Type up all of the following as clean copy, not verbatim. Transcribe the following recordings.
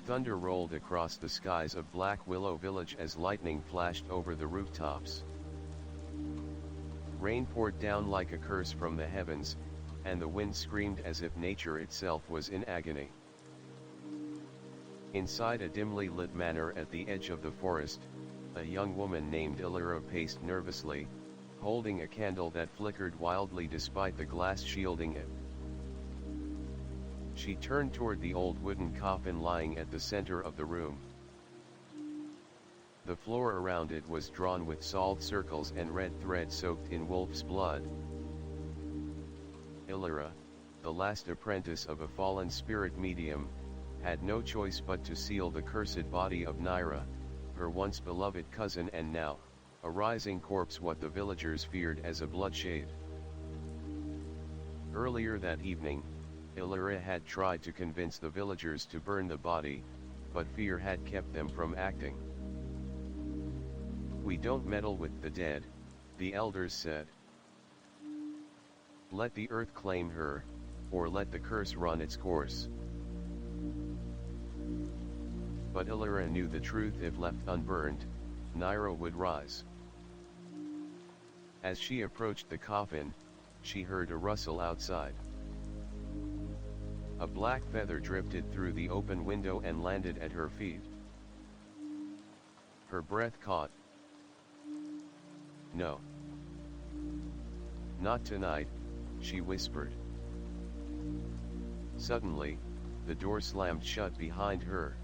Thunder rolled across the skies of Black Willow Village as lightning flashed over the rooftops. Rain poured down like a curse from the heavens, and the wind screamed as if nature itself was in agony. Inside a dimly lit manor at the edge of the forest, a young woman named Illyra paced nervously, holding a candle that flickered wildly despite the glass shielding it. She turned toward the old wooden coffin lying at the center of the room. The floor around it was drawn with salt circles and red thread soaked in wolf's blood. Illyra, the last apprentice of a fallen spirit medium, had no choice but to seal the cursed body of Naira, her once beloved cousin and now, a rising corpse, what the villagers feared as a bloodshade. Earlier that evening, Illyra had tried to convince the villagers to burn the body, but fear had kept them from acting. "We don't meddle with the dead," the elders said. "Let the earth claim her, or let the curse run its course." But Illyra knew the truth: if left unburned, Naira would rise. As she approached the coffin, she heard a rustle outside. A black feather drifted through the open window and landed at her feet. Her breath caught. "No. Not tonight," she whispered. Suddenly, the door slammed shut behind her.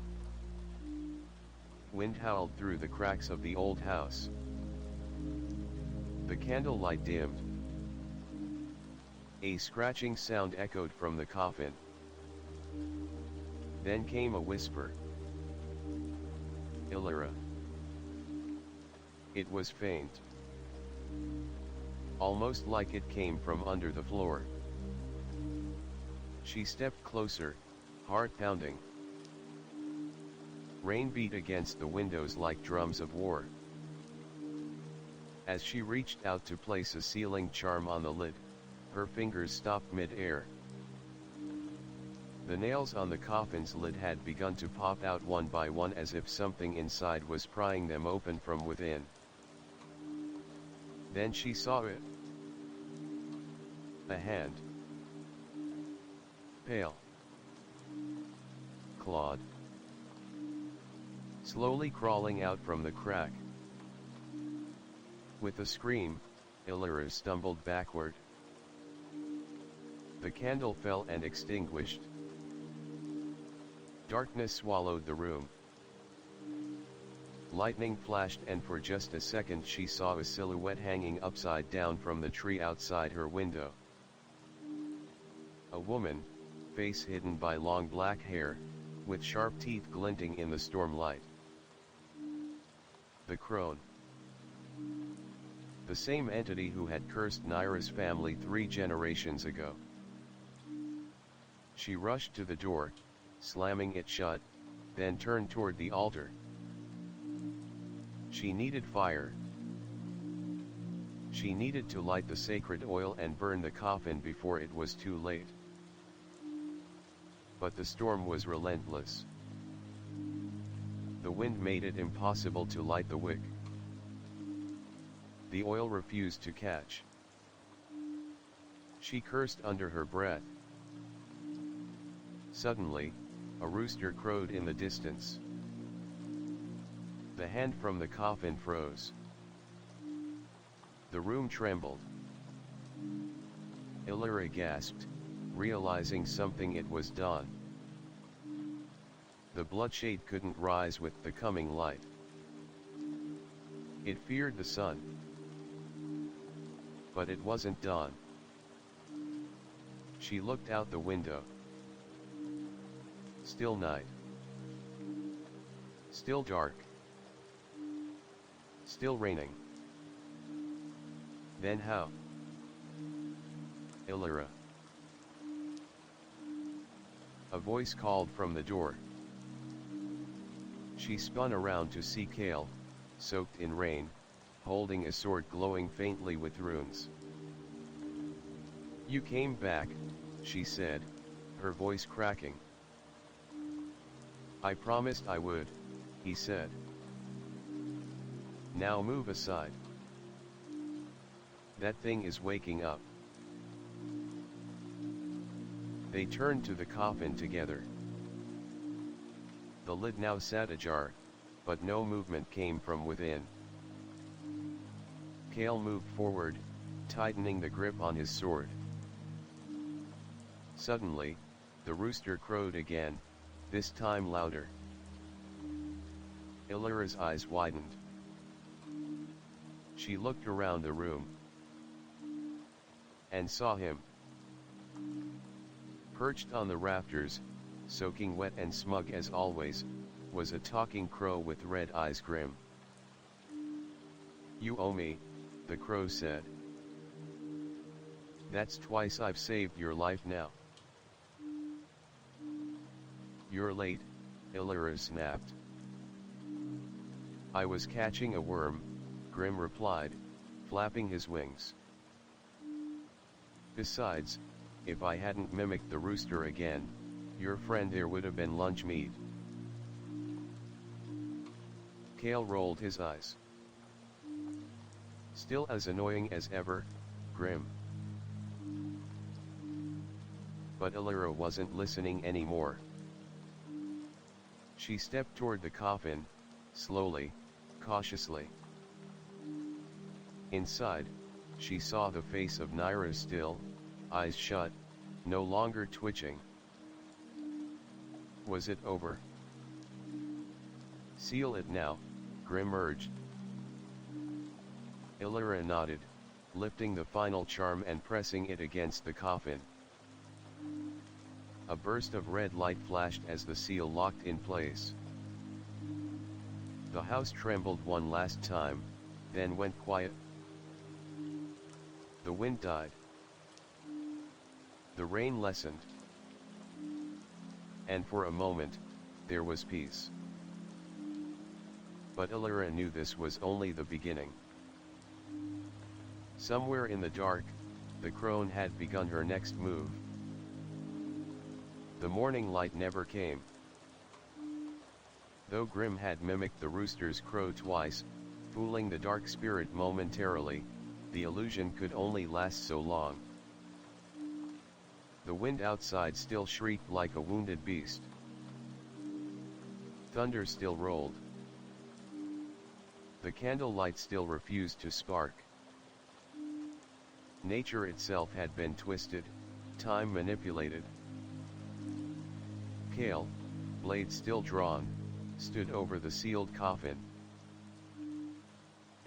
Wind howled through the cracks of the old house. The candlelight dimmed. A scratching sound echoed from the coffin. Then came a whisper. "Illyra." It was faint. Almost like it came from under the floor. She stepped closer, heart pounding. Rain beat against the windows like drums of war. As she reached out to place a sealing charm on the lid, her fingers stopped mid-air. The nails on the coffin's lid had begun to pop out one by one as if something inside was prying them open from within. Then she saw it. A hand. Pale. Clawed. Slowly crawling out from the crack. With a scream, Illyra stumbled backward. The candle fell and extinguished. Darkness swallowed the room. Lightning flashed, and for just a second she saw a silhouette hanging upside down from the tree outside her window. A woman, face hidden by long black hair, with sharp teeth glinting in the stormlight. The crone. The same entity who had cursed Naira's family 3 generations ago. She rushed to the door, slamming it shut, then turned toward the altar. She needed fire. She needed to light the sacred oil and burn the coffin before it was too late. But the storm was relentless. The wind made it impossible to light the wick. The oil refused to catch. She cursed under her breath. Suddenly, a rooster crowed in the distance. The hand from the coffin froze. The room trembled. Illyra gasped, realizing something: it was done. The bloodshade couldn't rise with the coming light. It feared the sun. But it wasn't dawn. She looked out the window. Still night. Still dark. Still raining. Then how? Illyra. A voice called from the door. She spun around to see Kale, soaked in rain, holding a sword glowing faintly with runes. "You came back," she said, her voice cracking. I promised I would, he said. Now move aside. That thing is waking up. They turned to the coffin together. The lid now sat ajar, but no movement came from within. Cale moved forward, tightening the grip on his sword. Suddenly, the rooster crowed again, this time louder. Illyra's eyes widened. She looked around the room and saw him. Perched on the rafters, soaking wet and smug as always, was a talking crow with red eyes grim. You owe me, the crow said. That's twice I've saved your life now. You're late, Illyra snapped. I was catching a worm, Grim replied, flapping his wings. Besides, if I hadn't mimicked the rooster again, your friend there would have been lunch meat. Cale rolled his eyes. Still as annoying as ever, Grim. But Illyra wasn't listening anymore. She stepped toward the coffin, slowly, cautiously. Inside, she saw the face of Naira still, eyes shut, no longer twitching. Was it over? Seal it now, Grim urged. Illyra nodded, lifting the final charm and pressing it against the coffin. A burst of red light flashed as the seal locked in place. The house trembled one last time, then went quiet. The wind died. The rain lessened. And for a moment, there was peace. But Illyra knew this was only the beginning. Somewhere in the dark, the crone had begun her next move. The morning light never came. Though Grim had mimicked the rooster's crow twice, fooling the dark spirit momentarily, the illusion could only last so long. The wind outside still shrieked like a wounded beast. Thunder still rolled. The candlelight still refused to spark. Nature itself had been twisted, time manipulated. Cale, blade still drawn, stood over the sealed coffin.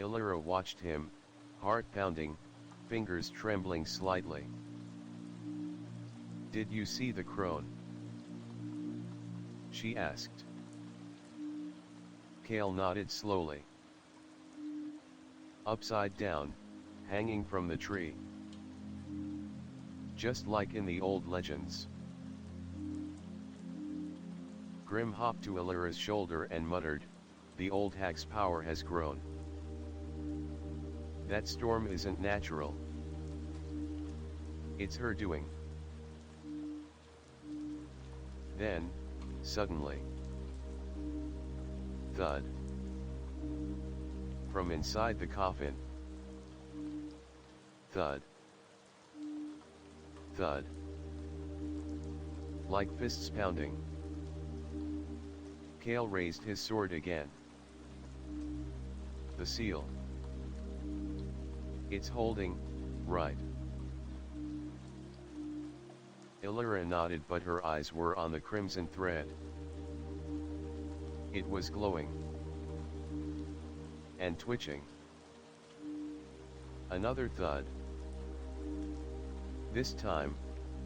Illyra watched him, heart pounding, fingers trembling slightly. Did you see the crone? She asked. Cale nodded slowly. Upside down, hanging from the tree. Just like in the old legends. Grim hopped to Illyra's shoulder and muttered, the old hag's power has grown. That storm isn't natural. It's her doing. Then, suddenly, thud. From inside the coffin. Thud. Thud. Like fists pounding. Cale raised his sword again. The seal. It's holding, right? Illyra nodded, but her eyes were on the crimson thread. It was glowing. And twitching. Another thud. This time,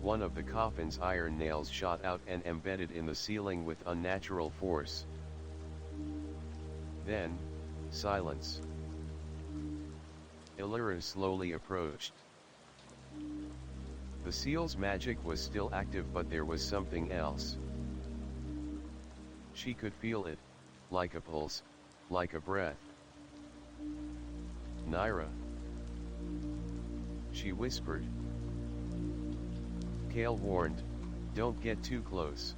one of the coffin's iron nails shot out and embedded in the ceiling with unnatural force. Then, silence. Illyra slowly approached. The seal's magic was still active, but there was something else. She could feel it, like a pulse, like a breath. Naira. She whispered. Cale warned, don't get too close.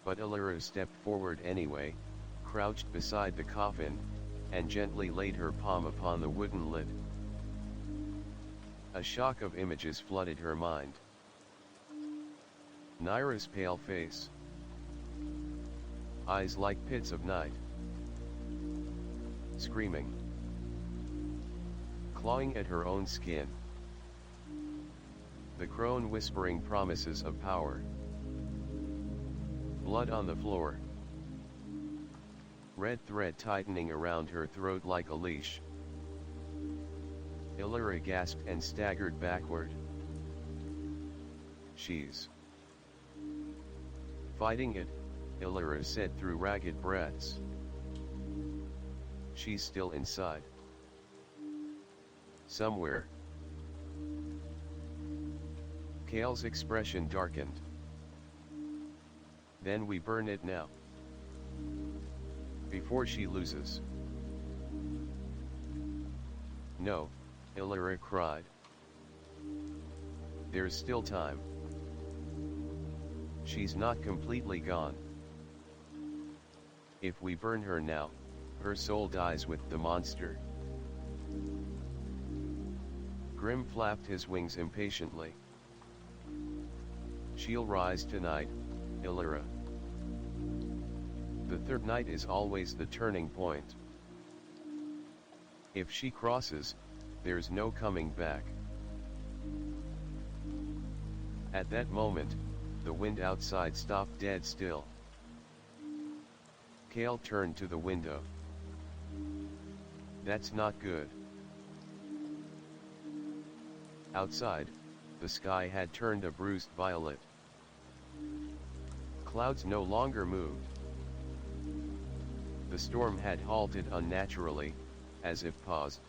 but Illyra stepped forward anyway, crouched beside the coffin, and gently laid her palm upon the wooden lid. A shock of images flooded her mind. Nyra's pale face, eyes like pits of night, screaming, clawing at her own skin, the crone whispering promises of power, blood on the floor, red thread tightening around her throat like a leash. Illyra gasped and staggered backward. "She's fighting it," Illyra said through ragged breaths. "She's still inside. Somewhere." Kale's expression darkened. "Then we burn it now. Before she loses." "No," Illyra cried. "There's still time. She's not completely gone. If we burn her now, her soul dies with the monster." Grim flapped his wings impatiently. "She'll rise tonight, Illyra. The third night is always the turning point. If she crosses, there's no coming back." At that moment, the wind outside stopped dead still. Kale turned to the window. "That's not good." Outside, the sky had turned a bruised violet. Clouds no longer moved. The storm had halted unnaturally, as if paused.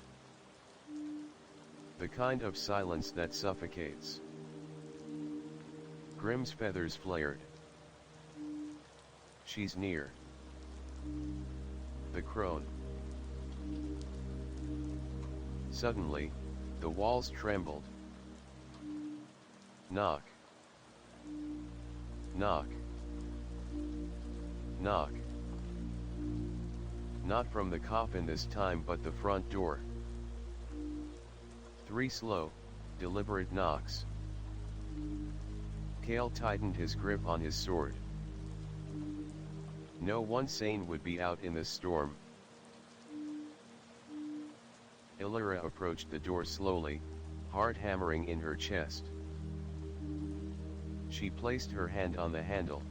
The kind of silence that suffocates. Grim's feathers flared. "She's near." The crone. Suddenly, the walls trembled. Knock. Knock. Knock. Not from the coffin this time, but the front door. 3 slow, deliberate knocks. Kale tightened his grip on his sword. No one sane would be out in this storm. Illyra approached the door slowly, heart hammering in her chest. She placed her hand on the handle.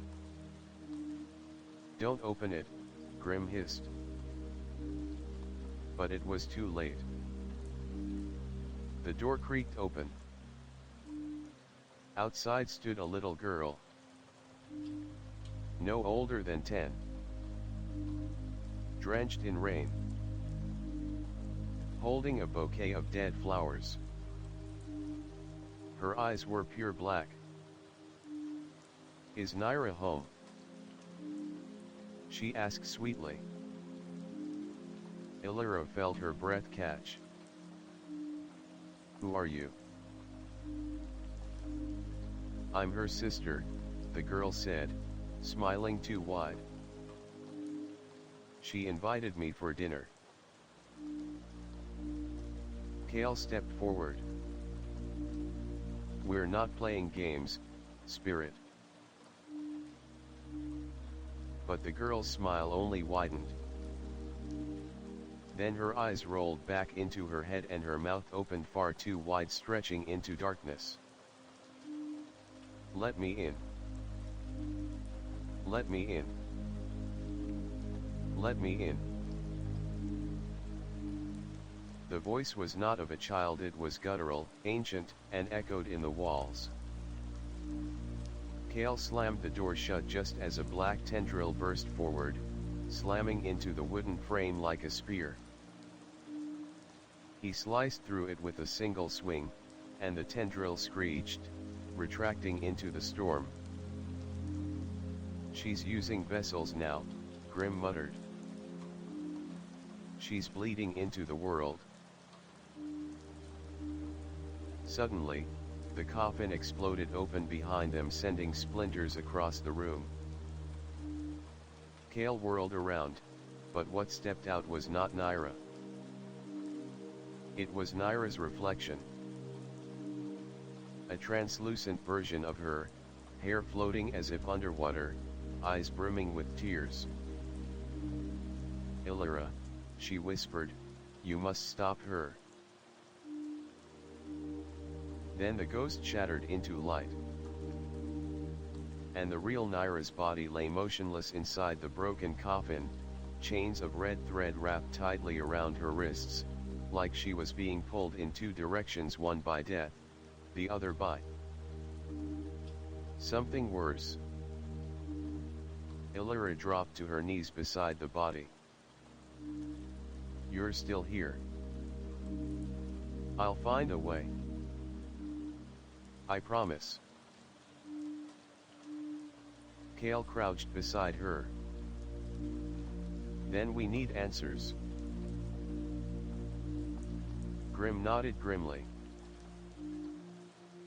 "Don't open it," Grim hissed. But it was too late. The door creaked open. Outside stood a little girl. No older than 10. Drenched in rain. Holding a bouquet of dead flowers. Her eyes were pure black. "Is Nyra home?" she asked sweetly. Illyra felt her breath catch. "Who are you?" "I'm her sister," the girl said, smiling too wide. "She invited me for dinner." Kale stepped forward. "We're not playing games, Spirit." But the girl's smile only widened. Then her eyes rolled back into her head and her mouth opened far too wide, stretching into darkness. "Let me in. Let me in. Let me in." The voice was not of a child, it was guttural, ancient, and echoed in the walls. Kale slammed the door shut just as a black tendril burst forward, slamming into the wooden frame like a spear. He sliced through it with a single swing, and the tendril screeched, retracting into the storm. "She's using vessels now," Grim muttered. "She's bleeding into the world." Suddenly, the coffin exploded open behind them, sending splinters across the room. Kale whirled around, but what stepped out was not Naira. It was Naira's reflection. A translucent version of her, hair floating as if underwater, eyes brimming with tears. "Illyra," she whispered, "you must stop her." Then the ghost shattered into light. And the real Naira's body lay motionless inside the broken coffin, chains of red thread wrapped tightly around her wrists, like she was being pulled in two directions, one by death, the other by something worse. Illyra dropped to her knees beside the body. "You're still here. I'll find a way. I promise." Kale crouched beside her. "Then we need answers." Grim nodded grimly.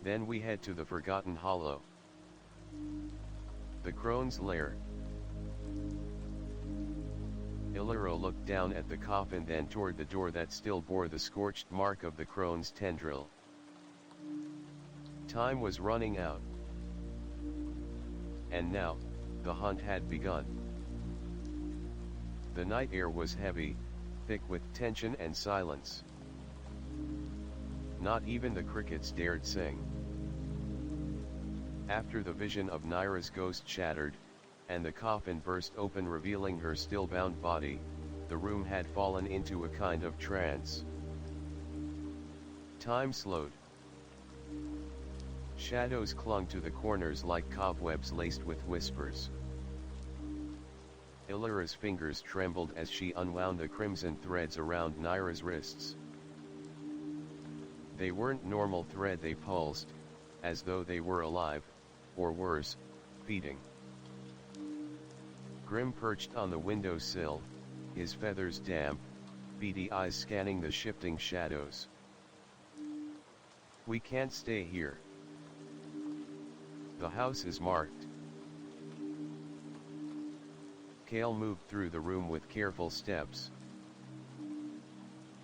"Then we head to the Forgotten Hollow. The crone's lair." Illyra looked down at the coffin, then toward the door that still bore the scorched mark of the crone's tendril. Time was running out. And now, the hunt had begun. The night air was heavy, thick with tension and silence. Not even the crickets dared sing. After the vision of Naira's ghost shattered, and the coffin burst open revealing her still-bound body, the room had fallen into a kind of trance. Time slowed. Shadows clung to the corners like cobwebs laced with whispers. Illyra's fingers trembled as she unwound the crimson threads around Naira's wrists. They weren't normal thread, they pulsed, as though they were alive, or worse, feeding. Grim perched on the windowsill, his feathers damp, beady eyes scanning the shifting shadows. "We can't stay here. The house is marked." Kale moved through the room with careful steps.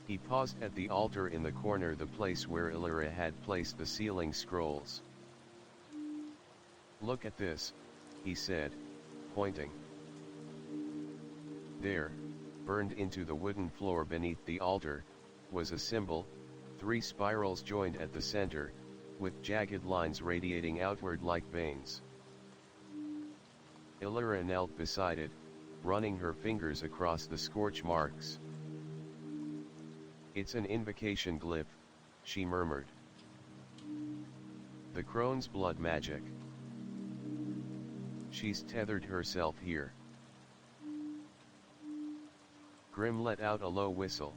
He paused at the altar in the corner, the place where Illyra had placed the sealing scrolls. "Look at this," he said, pointing. There, burned into the wooden floor beneath the altar, was a symbol, 3 spirals joined at the center, with jagged lines radiating outward like veins. Illyra knelt beside it, running her fingers across the scorch marks. "It's an invocation glyph," she murmured. "The crone's blood magic. She's tethered herself here." Grim let out a low whistle.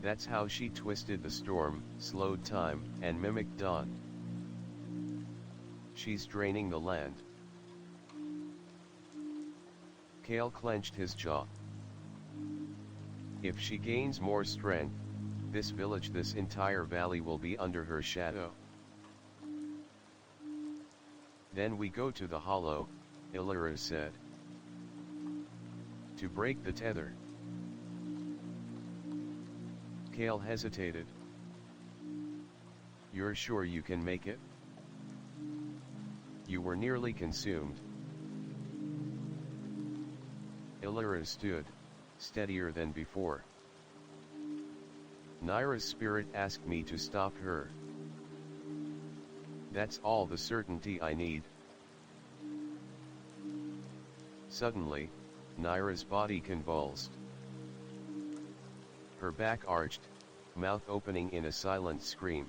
"That's how she twisted the storm, slowed time, and mimicked dawn. She's draining the land." Kale clenched his jaw. "If she gains more strength, this village, this entire valley will be under her shadow." "Then we go to the hollow," Illyra said. "To break the tether." Kale hesitated. "You're sure you can make it? You were nearly consumed." Illyra stood, steadier than before. "Naira's spirit asked me to stop her. That's all the certainty I need." Suddenly, Naira's body convulsed. Her back arched, mouth opening in a silent scream.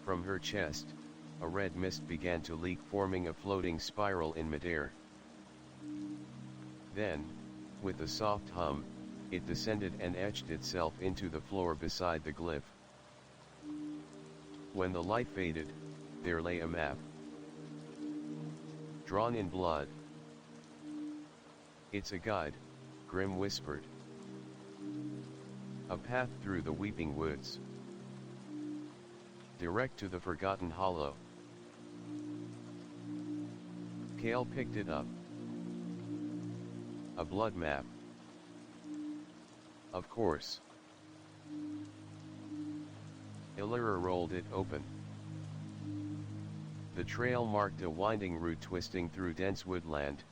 From her chest, a red mist began to leak, forming a floating spiral in midair. Then, with a soft hum, it descended and etched itself into the floor beside the glyph. When the light faded, there lay a map. Drawn in blood. "It's a guide," Grim whispered. "A path through the weeping woods. Direct to the Forgotten Hollow." Kale picked it up. A blood map. Of course. Illyra rolled it open. The trail marked a winding route twisting through dense woodland,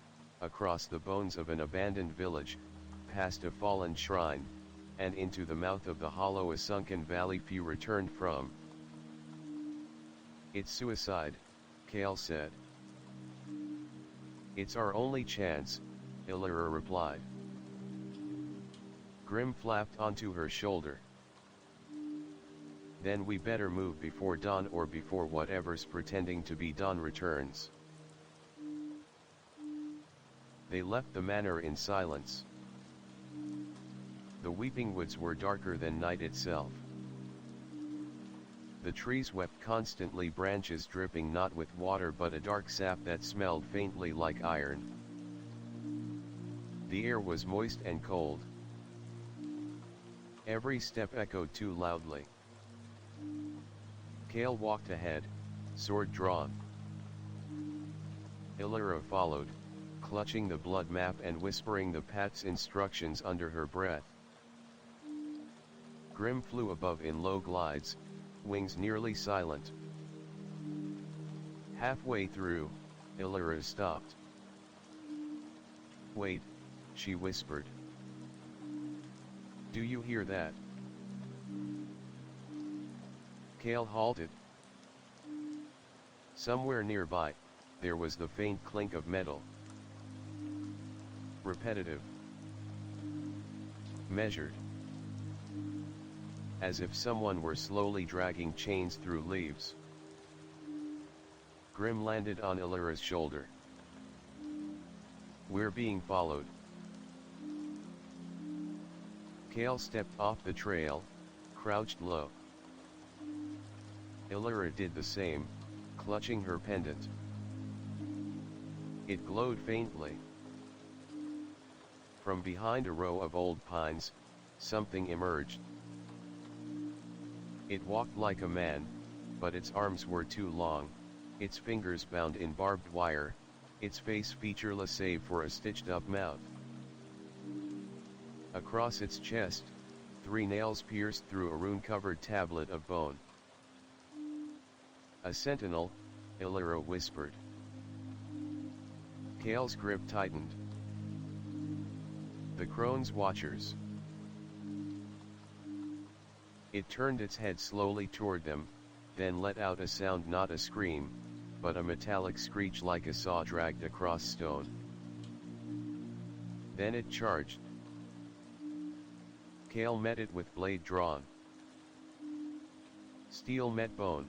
across the bones of an abandoned village, past a fallen shrine, and into the mouth of the hollow, a sunken valley few returned from. "It's suicide," Kale said. "It's our only chance," Illyra replied. Grim flapped onto her shoulder. "Then we better move before dawn, or before whatever's pretending to be dawn returns." They left the manor in silence. The weeping woods were darker than night itself. The trees wept constantly, branches dripping not with water but a dark sap that smelled faintly like iron. The air was moist and cold. Every step echoed too loudly. Kale walked ahead, sword drawn. Illyra followed, clutching the blood map and whispering the path's instructions under her breath. Grim flew above in low glides, wings nearly silent. Halfway through, Illyra stopped. "Wait," she whispered. "Do you hear that?" Kale halted. Somewhere nearby, there was the faint clink of metal. Repetitive. Measured. As if someone were slowly dragging chains through leaves. Grim landed on Illyra's shoulder. "We're being followed." Kale stepped off the trail, crouched low. Illyra did the same, clutching her pendant. It glowed faintly. From behind a row of old pines, something emerged. It walked like a man, but its arms were too long, its fingers bound in barbed wire, its face featureless save for a stitched-up mouth. Across its chest, 3 nails pierced through a rune-covered tablet of bone. "A sentinel," Illyra whispered. Kale's grip tightened. "The crone's watchers." It turned its head slowly toward them, then let out a sound, not a scream, but a metallic screech like a saw dragged across stone. Then it charged. Kale met it with blade drawn. Steel met bone.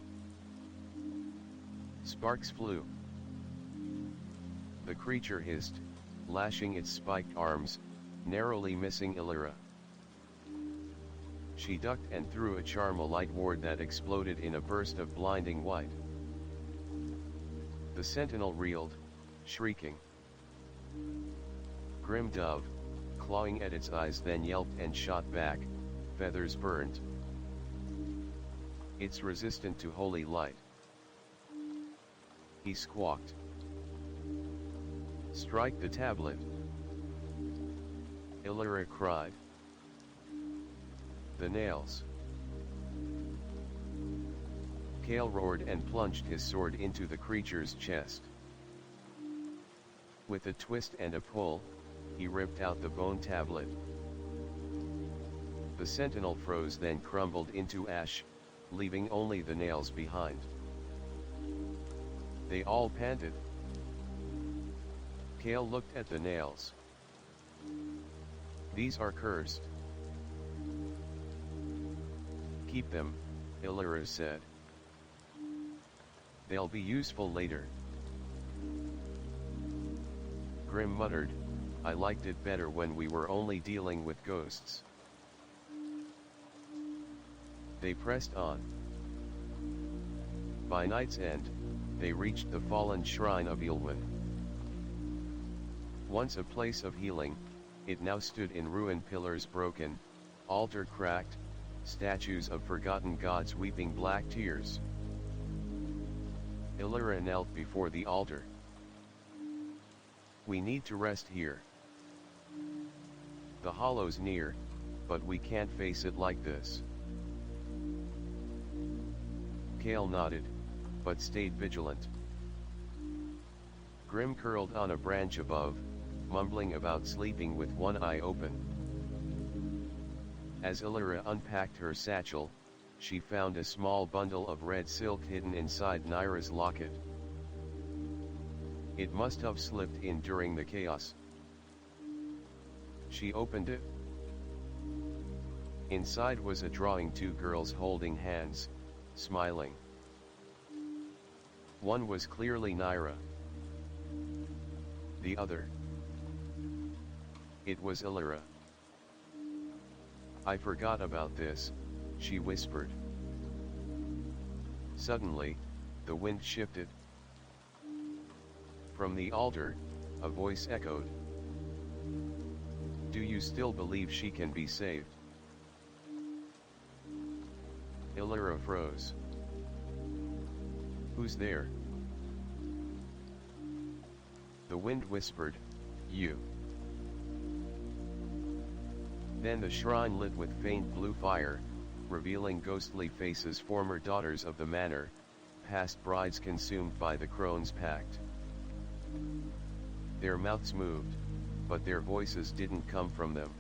Sparks flew. The creature hissed, lashing its spiked arms, narrowly missing Illyra. She ducked and threw a charm, a light ward that exploded in a burst of blinding white. The sentinel reeled, shrieking. Grim dove, clawing at its eyes, then yelped and shot back, feathers burned. "It's resistant to holy light," he squawked. "Strike the tablet," Illyra cried. "The nails." Kale roared and plunged his sword into the creature's chest. With a twist and a pull, he ripped out the bone tablet. The sentinel froze, then crumbled into ash, leaving only the nails behind. They all panted. Kale looked at the nails. "These are cursed." "Keep them," Illyra said. "They'll be useful later." Grim muttered, "I liked it better when we were only dealing with ghosts." They pressed on. By night's end, they reached the fallen shrine of Ylwin. Once a place of healing, it now stood in ruin, pillars broken, altar cracked, statues of forgotten gods weeping black tears. Illyra knelt before the altar. We need to rest here. The hollow's near, but we can't face it like this. Kale nodded, but stayed vigilant. Grim curled on a branch above, mumbling about sleeping with one eye open. As Illyra unpacked her satchel, she found a small bundle of red silk hidden inside Nyra's locket. It must have slipped in during the chaos. She opened it. Inside was a drawing, two girls holding hands, smiling. One was clearly Nyra. The other. It was Illyra. I forgot about this, she whispered. Suddenly, the wind shifted. From the altar, a voice echoed. Do you still believe she can be saved? Illyra froze. Who's there? The wind whispered, you. Then the shrine lit with faint blue fire, revealing ghostly faces, former daughters of the manor, past brides consumed by the crone's pact. Their mouths moved, but their voices didn't come from them.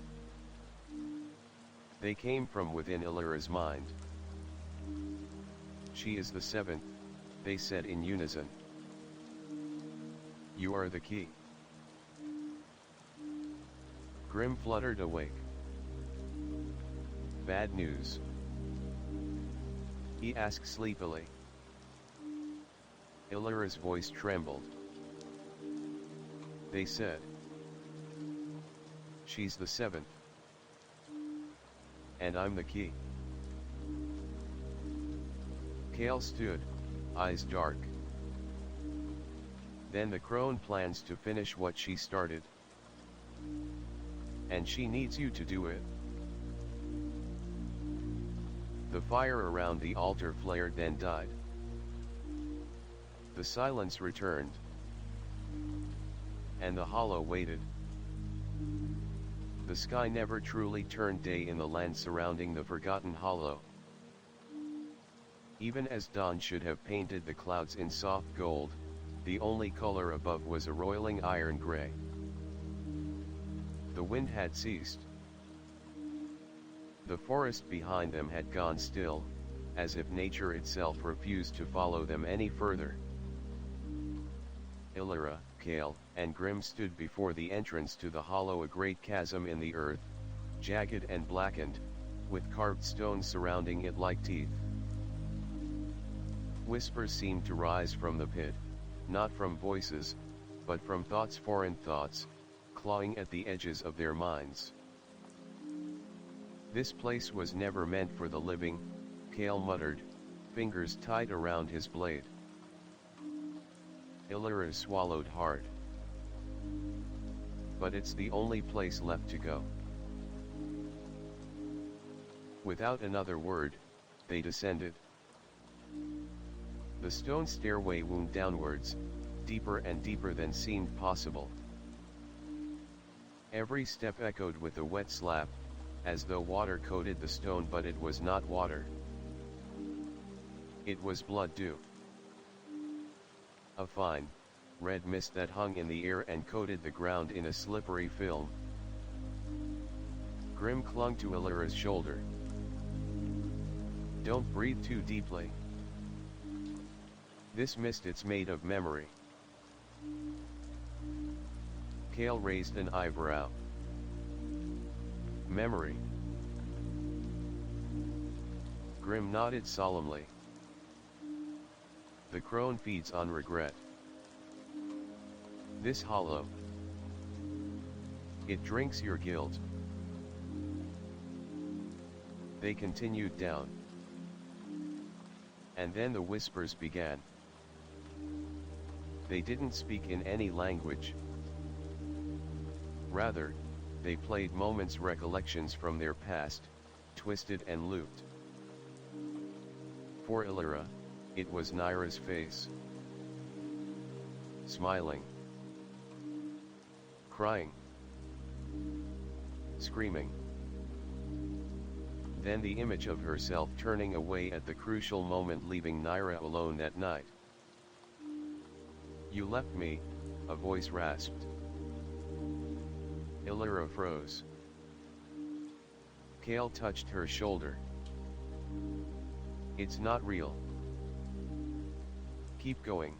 They came from within Illyra's mind. She is the seventh, they said in unison. You are the key. Grim fluttered awake. Bad news? He asked sleepily. Illyra's voice trembled. They said. She's the seventh. And I'm the key. Kale stood, eyes dark. Then the crone plans to finish what she started. And she needs you to do it. The fire around the altar flared, then died. The silence returned. And the hollow waited. The sky never truly turned day in the land surrounding the forgotten hollow. Even as dawn should have painted the clouds in soft gold, the only color above was a roiling iron gray. The wind had ceased. The forest behind them had gone still, as if nature itself refused to follow them any further. Illyra, Kale, and Grim stood before the entrance to the hollow, a great chasm in the earth, jagged and blackened, with carved stones surrounding it like teeth. Whispers seemed to rise from the pit, not from voices, but from thoughts, foreign thoughts, clawing at the edges of their minds. This place was never meant for the living, Kale muttered, fingers tight around his blade. Illyra swallowed hard. But it's the only place left to go. Without another word, they descended. The stone stairway wound downwards, deeper and deeper than seemed possible. Every step echoed with a wet slap, as though water coated the stone, but it was not water. It was blood dew. A fine, red mist that hung in the air and coated the ground in a slippery film. Grim clung to Illyra's shoulder. Don't breathe too deeply. This mist, it's made of memory. Kale raised an eyebrow. Memory. Grim nodded solemnly. The crone feeds on regret. This hollow. It drinks your guilt. They continued down. And then the whispers began. They didn't speak in any language. Rather, they played moments, recollections from their past, twisted and looped. For Illyra, it was Nyra's face. Smiling. crying, screaming. Then the image of herself turning away at the crucial moment, leaving Naira alone that night. "You left me," a voice rasped. Illyra froze. Kale touched her shoulder. "It's not real. Keep going."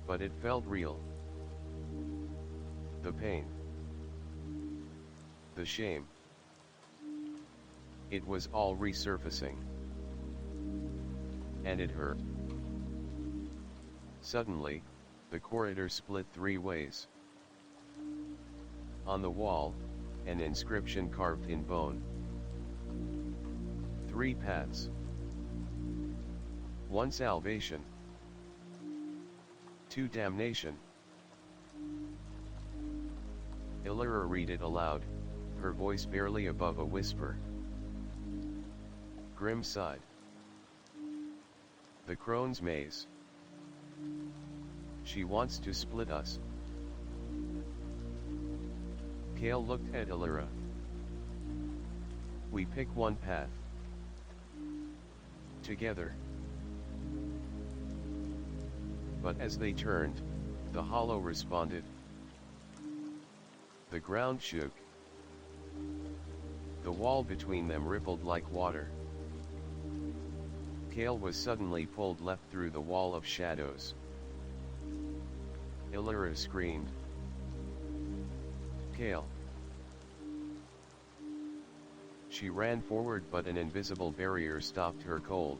But it felt real. The pain. The shame. It was all resurfacing. And it hurt. Suddenly, the corridor split 3 ways. On the wall, an inscription carved in bone. 3 paths. 1 salvation. 2 damnation. Illyra read it aloud, her voice barely above a whisper. Grimm sighed. "The crone's maze. She wants to split us." Kale looked at Illyra. "We pick one path. Together." But as they turned, the hollow responded. The ground shook. The wall between them rippled like water. Kale was suddenly pulled left through the wall of shadows. Illyra screamed. "Kale!" She ran forward, but an invisible barrier stopped her cold.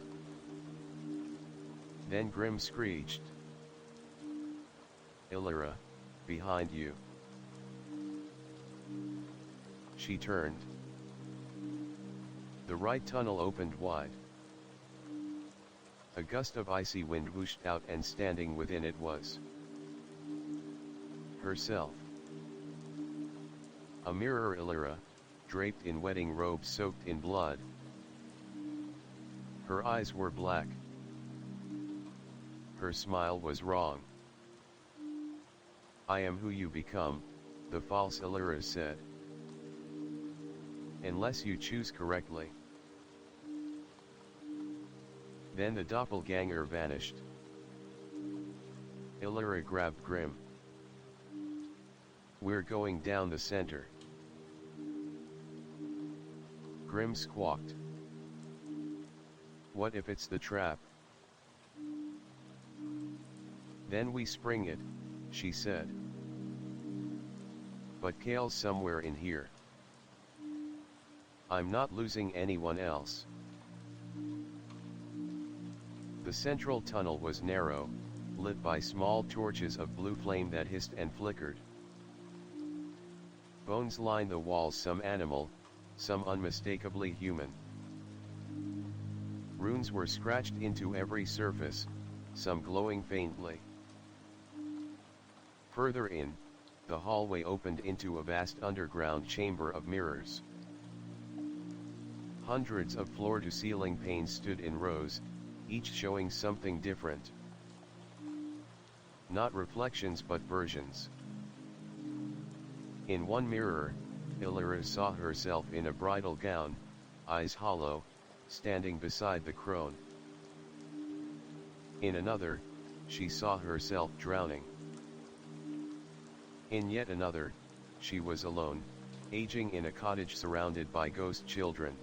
Then Grimm screeched. "Illyra, behind you." She turned. The right tunnel opened wide. A gust of icy wind whooshed out, and standing within it was herself. A mirror Illyra, draped in wedding robes soaked in blood. Her eyes were black. Her smile was wrong. "I am who you become," the false Illyra said. "Unless you choose correctly." Then the doppelganger vanished. Illyra grabbed Grimm. "We're going down the center." Grimm squawked. "What if it's the trap?" "Then we spring it," she said. "But Kale's somewhere in here. I'm not losing anyone else." The central tunnel was narrow, lit by small torches of blue flame that hissed and flickered. Bones lined the walls, some animal, some unmistakably human. Runes were scratched into every surface, some glowing faintly. Further in, the hallway opened into a vast underground chamber of mirrors. Hundreds of floor-to-ceiling panes stood in rows, each showing something different. Not reflections but versions. In one mirror, Illyra saw herself in a bridal gown, eyes hollow, standing beside the crone. In another, she saw herself drowning. In yet another, she was alone, aging in a cottage surrounded by ghost children.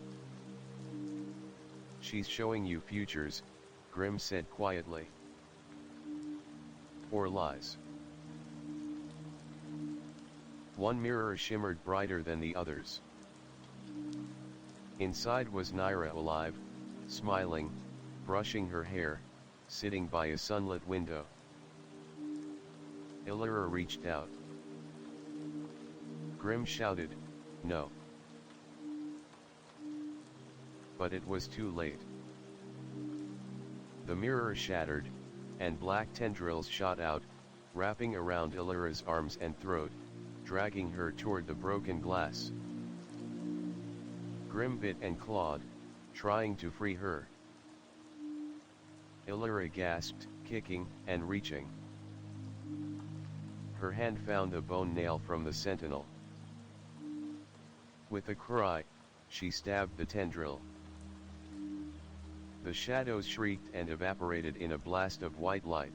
"She's showing you futures," Grimm said quietly. "Or lies." One mirror shimmered brighter than the others. Inside was Naira, alive, smiling, brushing her hair, sitting by a sunlit window. Illyra reached out. Grimm shouted, "No." But it was too late. The mirror shattered, and black tendrils shot out, wrapping around Illyra's arms and throat, dragging her toward the broken glass. Grimm bit and clawed, trying to free her. Illyra gasped, kicking and reaching. Her hand found a bone nail from the sentinel. With a cry, she stabbed the tendril. The shadows shrieked and evaporated in a blast of white light.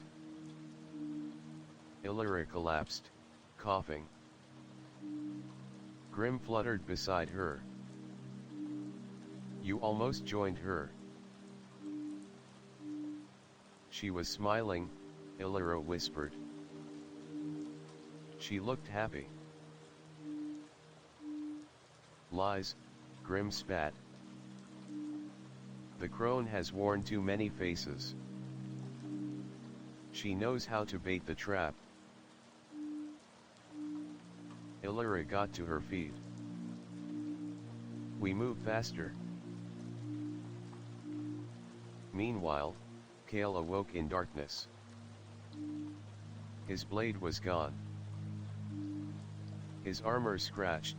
Illyra collapsed, coughing. Grim fluttered beside her. You almost joined her. She was smiling, Illyra whispered. She looked happy. Lies, Grim spat. The crone has worn too many faces. She knows how to bait the trap. Illyra got to her feet. We move faster. Meanwhile, Kale awoke in darkness. His blade was gone. His armor scratched.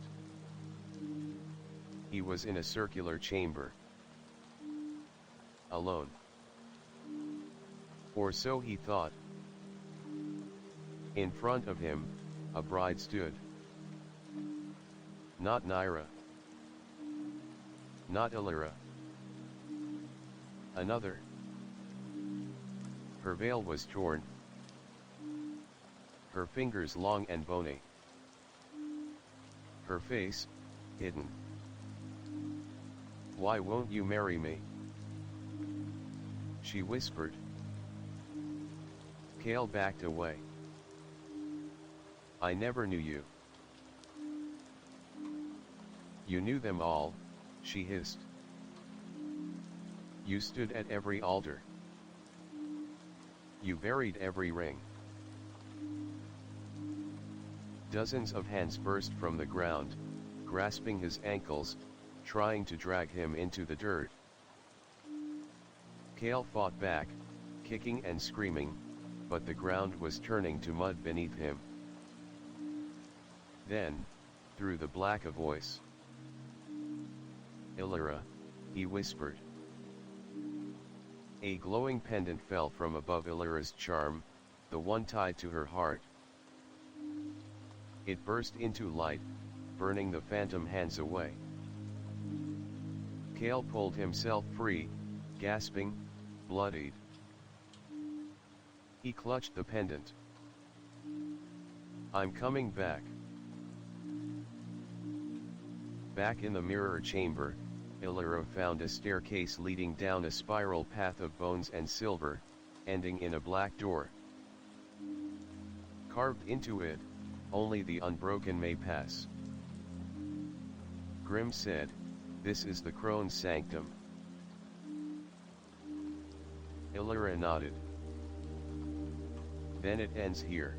He was in a circular chamber. Alone. Or so he thought. In front of him, a bride stood. Not Nyra. Not Illyra. Another. Her veil was torn. Her fingers long and bony. Her face, hidden. Why won't you marry me? She whispered. Kale backed away. I never knew you. You knew them all, she hissed. You stood at every altar. You buried every ring. Dozens of hands burst from the ground, grasping his ankles, trying to drag him into the dirt. Kale fought back, kicking and screaming, but the ground was turning to mud beneath him. Then, through the black a voice. Illyra, he whispered. A glowing pendant fell from above Illyra's charm, the one tied to her heart. It burst into light, burning the phantom hands away. Kale pulled himself free, gasping, bloodied. He clutched the pendant. I'm coming back. Back in the mirror chamber, Illyra found a staircase leading down a spiral path of bones and silver, ending in a black door. Carved into it, only the unbroken may pass. Grim said, this is the crone's sanctum. Illyra nodded. Then it ends here.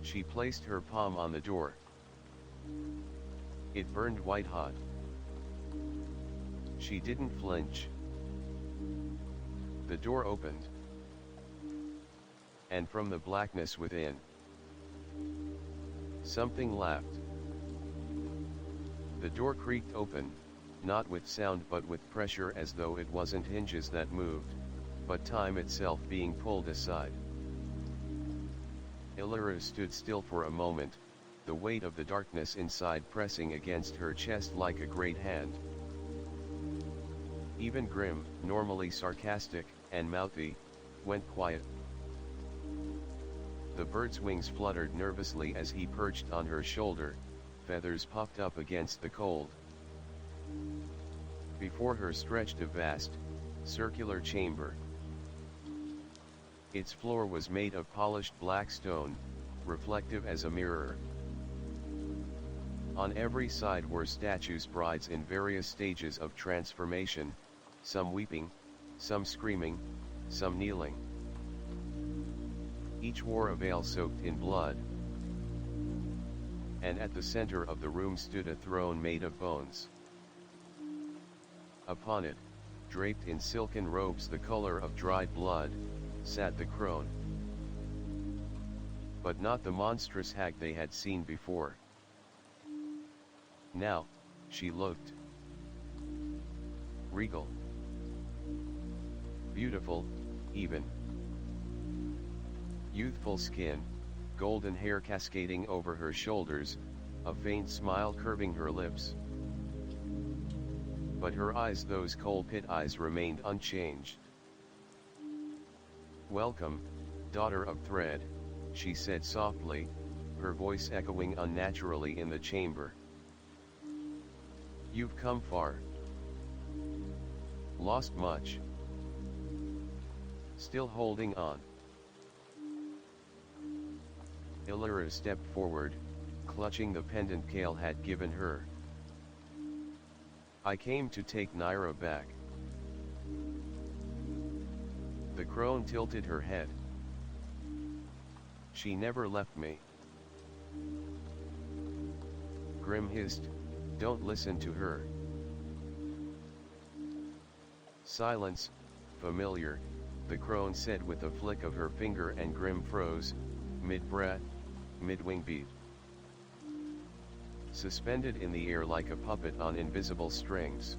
She placed her palm on the door. It burned white hot. She didn't flinch. The door opened. And from the blackness within, something laughed. The door creaked open, not with sound but with pressure, as though it wasn't hinges that moved, but time itself being pulled aside. Illyra stood still for a moment, the weight of the darkness inside pressing against her chest like a great hand. Even Grim, normally sarcastic and mouthy, went quiet. The bird's wings fluttered nervously as he perched on her shoulder, feathers puffed up against the cold. Before her stretched a vast, circular chamber. Its floor was made of polished black stone, reflective as a mirror. On every side were statues, brides in various stages of transformation, some weeping, some screaming, some kneeling. Each wore a veil soaked in blood. And at the center of the room stood a throne made of bones. Upon it, draped in silken robes the color of dried blood, sat the crone. But not the monstrous hag they had seen before. Now, she looked regal, beautiful, even. Youthful skin, golden hair cascading over her shoulders, a faint smile curving her lips. But her eyes, those coal pit eyes, remained unchanged. "Welcome, daughter of Thread," she said softly, her voice echoing unnaturally in the chamber. "You've come far. Lost much. Still holding on." Illyra stepped forward, clutching the pendant Kale had given her. "I came to take Naira back." The crone tilted her head. "She never left me." Grim hissed, "Don't listen to her." "Silence, familiar," the crone said with a flick of her finger, and Grim froze, mid-breath, mid-wing beat. Suspended in the air like a puppet on invisible strings.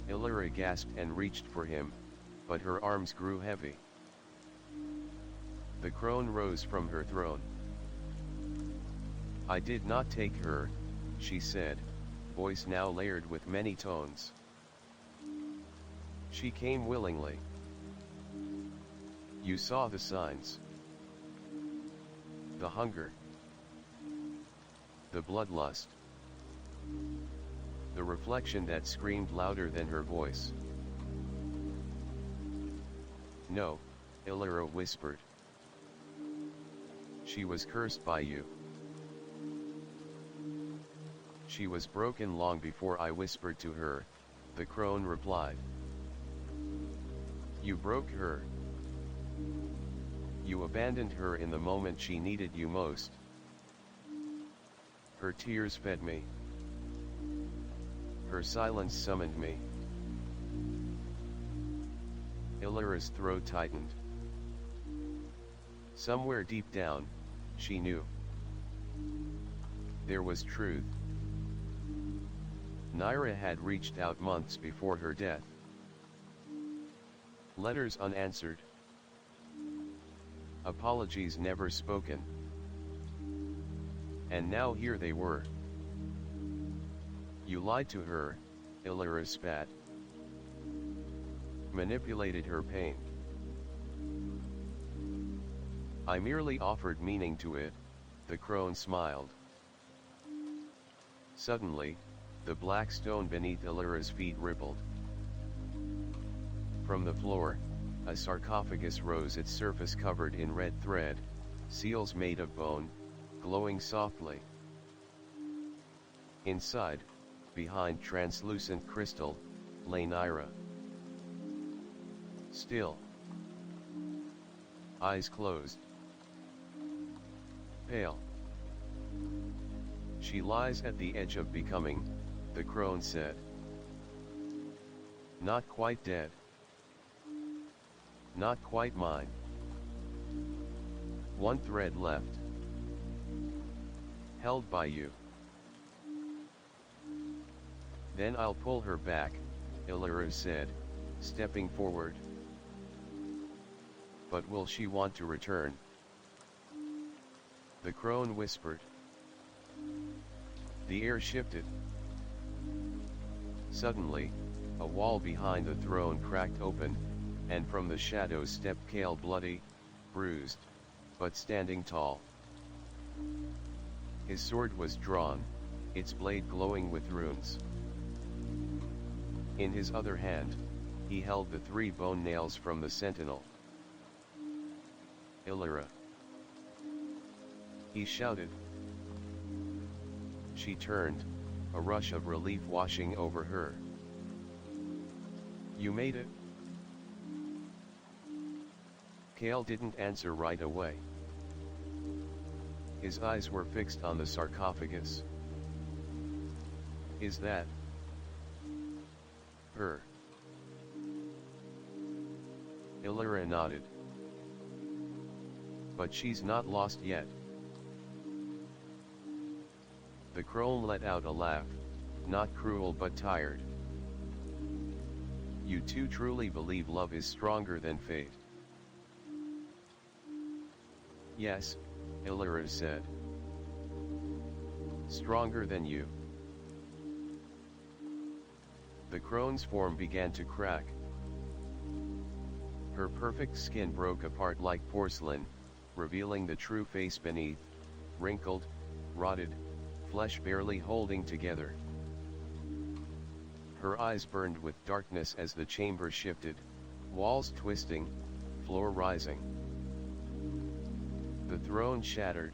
Illyra gasped and reached for him, but her arms grew heavy. The crone rose from her throne. "I did not take her," she said, voice now layered with many tones. "She came willingly. You saw the signs. The hunger. The bloodlust. The reflection that screamed louder than her voice." "No," Illyra whispered. "She was cursed by you. She was broken long before I whispered to her," the crone replied. "You broke her. You abandoned her in the moment she needed you most. Her tears fed me. Her silence summoned me." Illyra's throat tightened. Somewhere deep down, she knew. There was truth. Naira had reached out months before her death. Letters unanswered. Apologies never spoken. And now here they were. "You lied to her," Illyra spat. "Manipulated her pain." "I merely offered meaning to it," the crone smiled. Suddenly, the black stone beneath Illyra's feet rippled. From the floor, a sarcophagus rose, its surface covered in red thread, seals made of bone, glowing softly. Inside, behind translucent crystal, lay Naira. Still. Eyes closed. Pale. "She lies at the edge of becoming," the crone said. "Not quite dead. Not quite mine. One thread left. Held by you. Then I'll pull her back," Illyra said, stepping forward. "But will she want to return?" the crone whispered. The air shifted. Suddenly, a wall behind the throne cracked open, and from the shadows stepped Kale, bloody, bruised, but standing tall. His sword was drawn, its blade glowing with runes. In his other hand, he held the 3 bone nails from the sentinel. "Illyra!" he shouted. She turned, a rush of relief washing over her. "You made it?" Kale didn't answer right away. His eyes were fixed on the sarcophagus. "Is that her?" Illyra nodded. "But she's not lost yet." The crone let out a laugh, not cruel but tired. "You two truly believe love is stronger than fate." Yes, Illyra said. Stronger than you. The crone's form began to crack. Her perfect skin broke apart like porcelain, revealing the true face beneath, wrinkled, rotted, flesh barely holding together. Her eyes burned with darkness as the chamber shifted, walls twisting, floor rising. The throne shattered.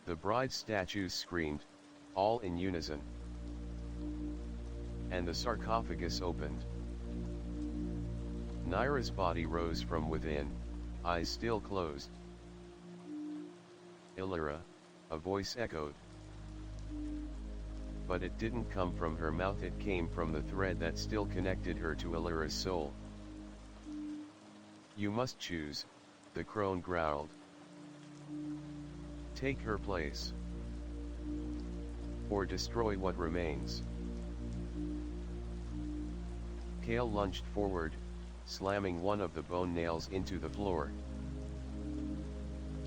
The bride's statues screamed, all in unison. And the sarcophagus opened. Nyra's body rose from within, eyes still closed. Illyra, a voice echoed. But it didn't come from her mouth, it came from the thread that still connected her to Illyra's soul. You must choose, the crone growled. Take her place. Or destroy what remains. Kale lunged forward, slamming one of the bone nails into the floor.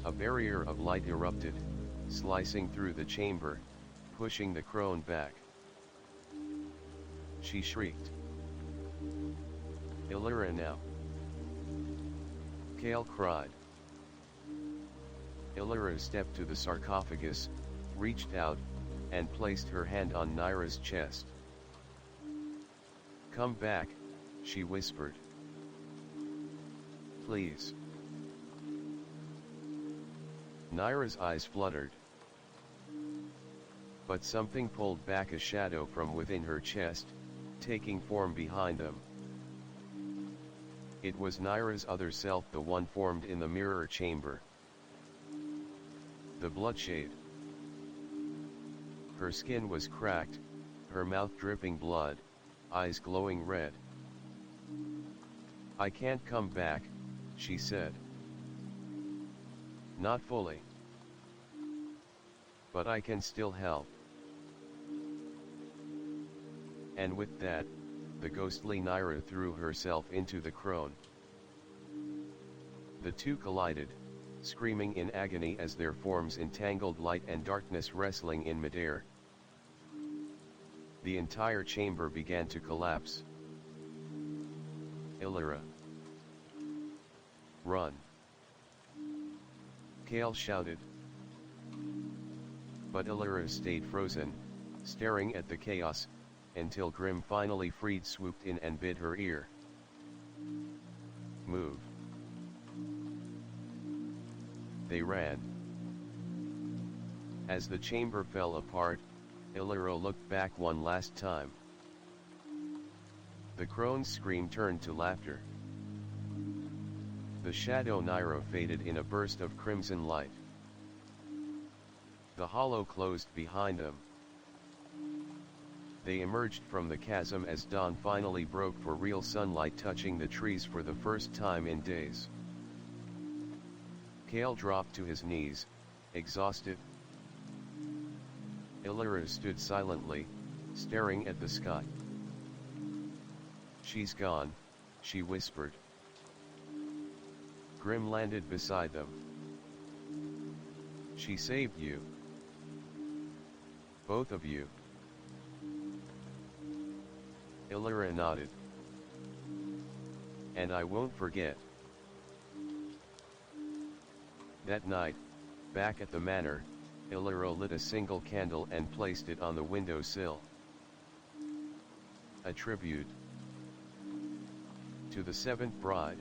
A barrier of light erupted, slicing through the chamber, pushing the crone back. She shrieked. Illyra now. Kale cried. Illyra stepped to the sarcophagus, reached out, and placed her hand on Nyra's chest. Come back, she whispered. Please. Nyra's eyes fluttered. But something pulled back a shadow from within her chest, taking form behind them. It was Nyra's other self, the one formed in the mirror chamber. The Bloodshade. Her skin was cracked, her mouth dripping blood, eyes glowing red. I can't come back, she said. Not fully. But I can still help. And with that, the ghostly Nyra threw herself into the crone. The two collided, screaming in agony as their forms entangled, light and darkness wrestling in midair. The entire chamber began to collapse. Illyra. Run. Kale shouted. But Illyra stayed frozen, staring at the chaos, until Grim finally freed, swooped in and bit her ear. Move. They ran. As the chamber fell apart, Illyra looked back one last time. The crone's scream turned to laughter. The shadow Nyra faded in a burst of crimson light. The hollow closed behind them. They emerged from the chasm as dawn finally broke, for real sunlight touching the trees for the first time in days. Kale dropped to his knees, exhausted. Illyra stood silently, staring at the sky. She's gone, she whispered. Grim landed beside them. She saved you. Both of you. Illyra nodded. And I won't forget. That night, back at the manor, Illyra lit a single candle and placed it on the windowsill. A tribute to the seventh bride,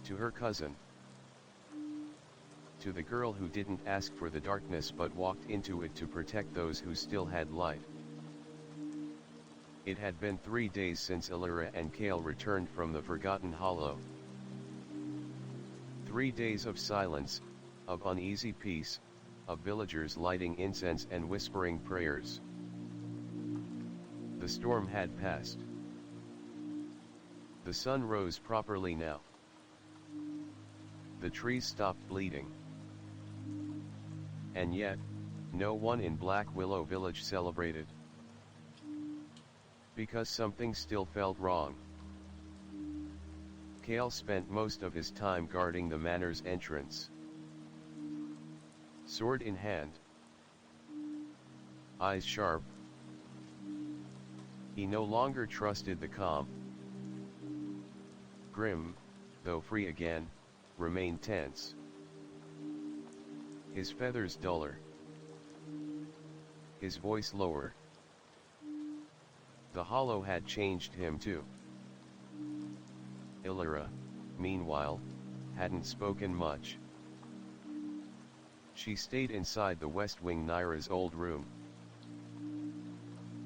to her cousin, to the girl who didn't ask for the darkness but walked into it to protect those who still had light. It had been 3 days since Illyra and Kale returned from the Forgotten Hollow. 3 days of silence, of uneasy peace, of villagers lighting incense and whispering prayers. The storm had passed. The sun rose properly now. The trees stopped bleeding. And yet, no one in Black Willow Village celebrated. Because something still felt wrong. Kale spent most of his time guarding the manor's entrance. Sword in hand, eyes sharp, he no longer trusted the calm. Grim, though free again, remained tense. His feathers duller, his voice lower. The hollow had changed him too. Illyra, meanwhile, hadn't spoken much. She stayed inside the West Wing Nyra's old room.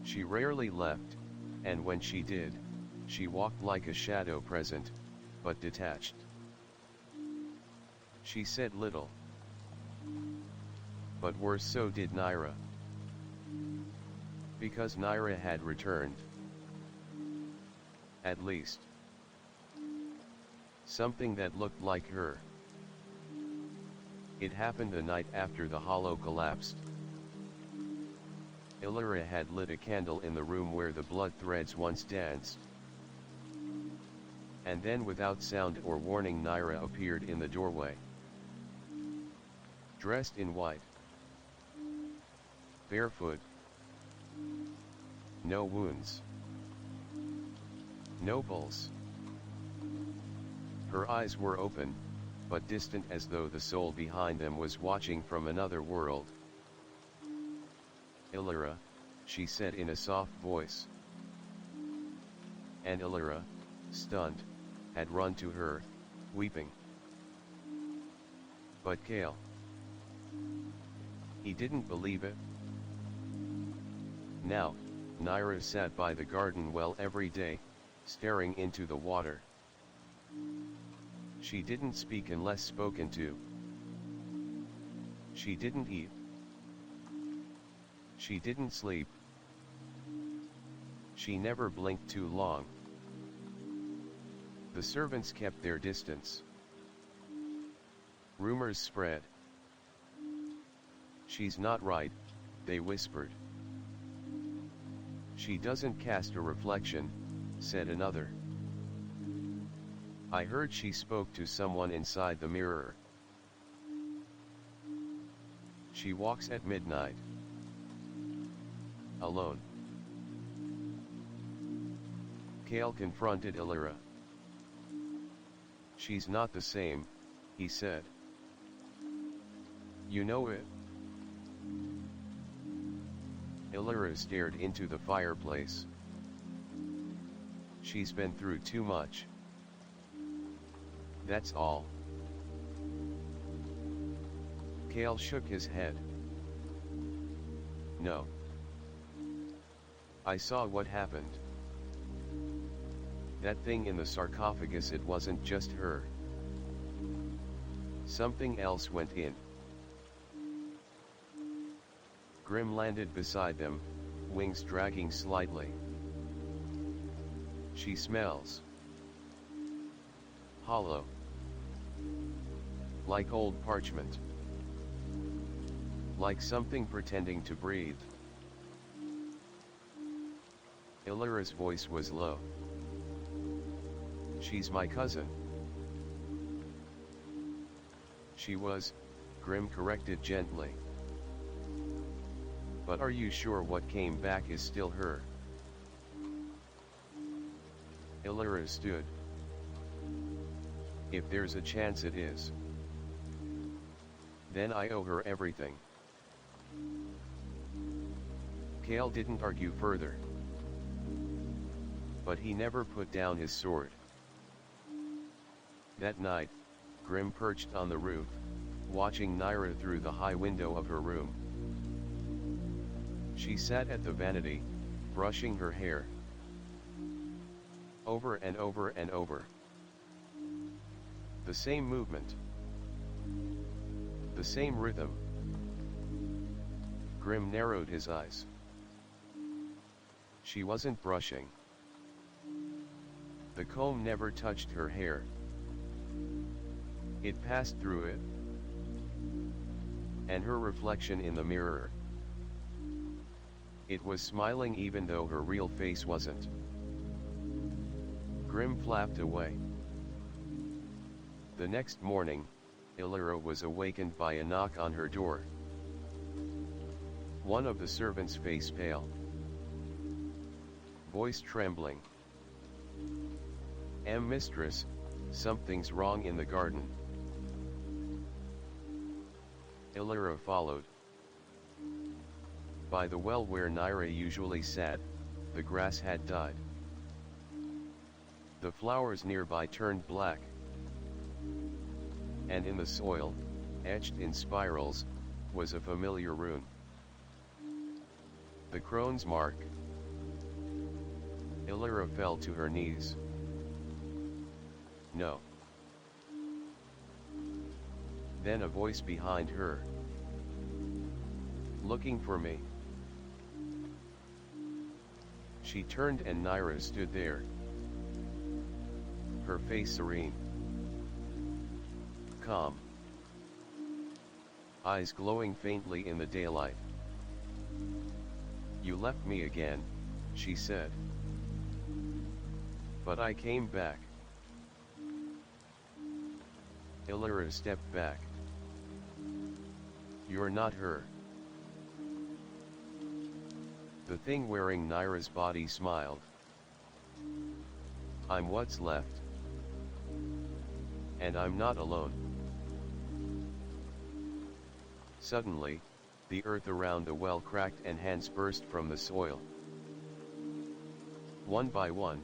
She rarely left, and when she did, she walked like a shadow present, but detached. She said little. But worse so did Nyra. Because Nyra had returned. At least. Something that looked like her. It happened the night after the hollow collapsed. Illyra had lit a candle in the room where the blood threads once danced. And then without sound or warning Nyra appeared in the doorway. Dressed in white. Barefoot. No wounds. No pulse. Her eyes were open, but distant as though the soul behind them was watching from another world. Illyra, she said in a soft voice. And Illyra, stunned, had run to her, weeping. But Kale. He didn't believe it. Now, Nyra sat by the garden well every day, staring into the water. She didn't speak unless spoken to. She didn't eat. She didn't sleep. She never blinked too long. The servants kept their distance. Rumors spread. She's not right, they whispered. She doesn't cast a reflection, said another. I heard she spoke to someone inside the mirror. She walks at midnight. Alone. Kale confronted Illyra. She's not the same, he said. You know it? Illyra stared into the fireplace. She's been through too much. That's all. Kale shook his head. No. I saw what happened. That thing in the sarcophagus, it wasn't just her. Something else went in. Grim landed beside them, wings dragging slightly. She smells hollow. Like old parchment. Like something pretending to breathe. Illyra's voice was low. She's my cousin. She was, Grim corrected gently. But are you sure what came back is still her? Illyra stood. If there's a chance it is. Then I owe her everything. Kale didn't argue further. But he never put down his sword. That night, Grim perched on the roof, watching Nyra through the high window of her room. She sat at the vanity, brushing her hair. Over and over and over. The same movement. The same rhythm. Grim narrowed his eyes. She wasn't brushing. The comb never touched her hair. It passed through it. And her reflection in the mirror. It was smiling even though her real face wasn't. Grim flapped away. The next morning, Illyra was awakened by a knock on her door. One of the servants, face pale, voice trembling. Mistress, something's wrong in the garden." Illyra followed. By the well where Naira usually sat, the grass had died. The flowers nearby turned black. And in the soil, etched in spirals, was a familiar rune. The crone's mark. Illyra fell to her knees. "No." Then a voice behind her. "Looking for me?" She turned and Naira stood there. Her face serene. Calm. Eyes glowing faintly in the daylight. "You left me again," she said. "But I came back." Illyra stepped back. "You're not her." The thing wearing Naira's body smiled. "I'm what's left. And I'm not alone." Suddenly, the earth around the well cracked and hands burst from the soil. One by one,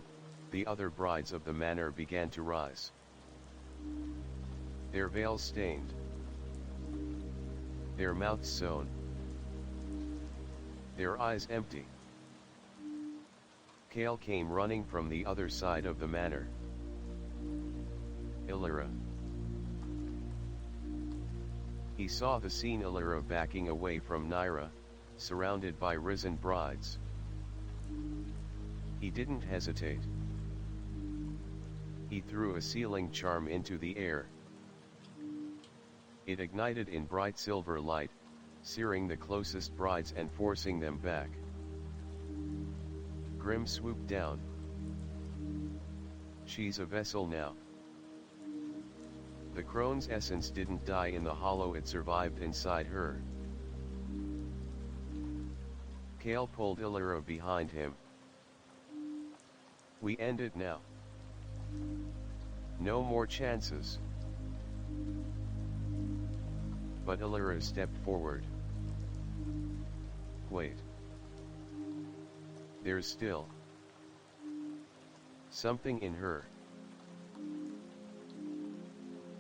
the other brides of the manor began to rise. Their veils stained. Their mouths sewn. Their eyes empty. Kale came running from the other side of the manor. "Illyra." He saw the scene, Illyra backing away from Naira, surrounded by risen brides. He didn't hesitate. He threw a sealing charm into the air. It ignited in bright silver light, searing the closest brides and forcing them back. Grim swooped down. "She's a vessel now." The crone's essence didn't die in the hollow, it survived inside her. Kale pulled Illyra behind him. "We end it now. No more chances." But Illyra stepped forward. "Wait. There's still something in her."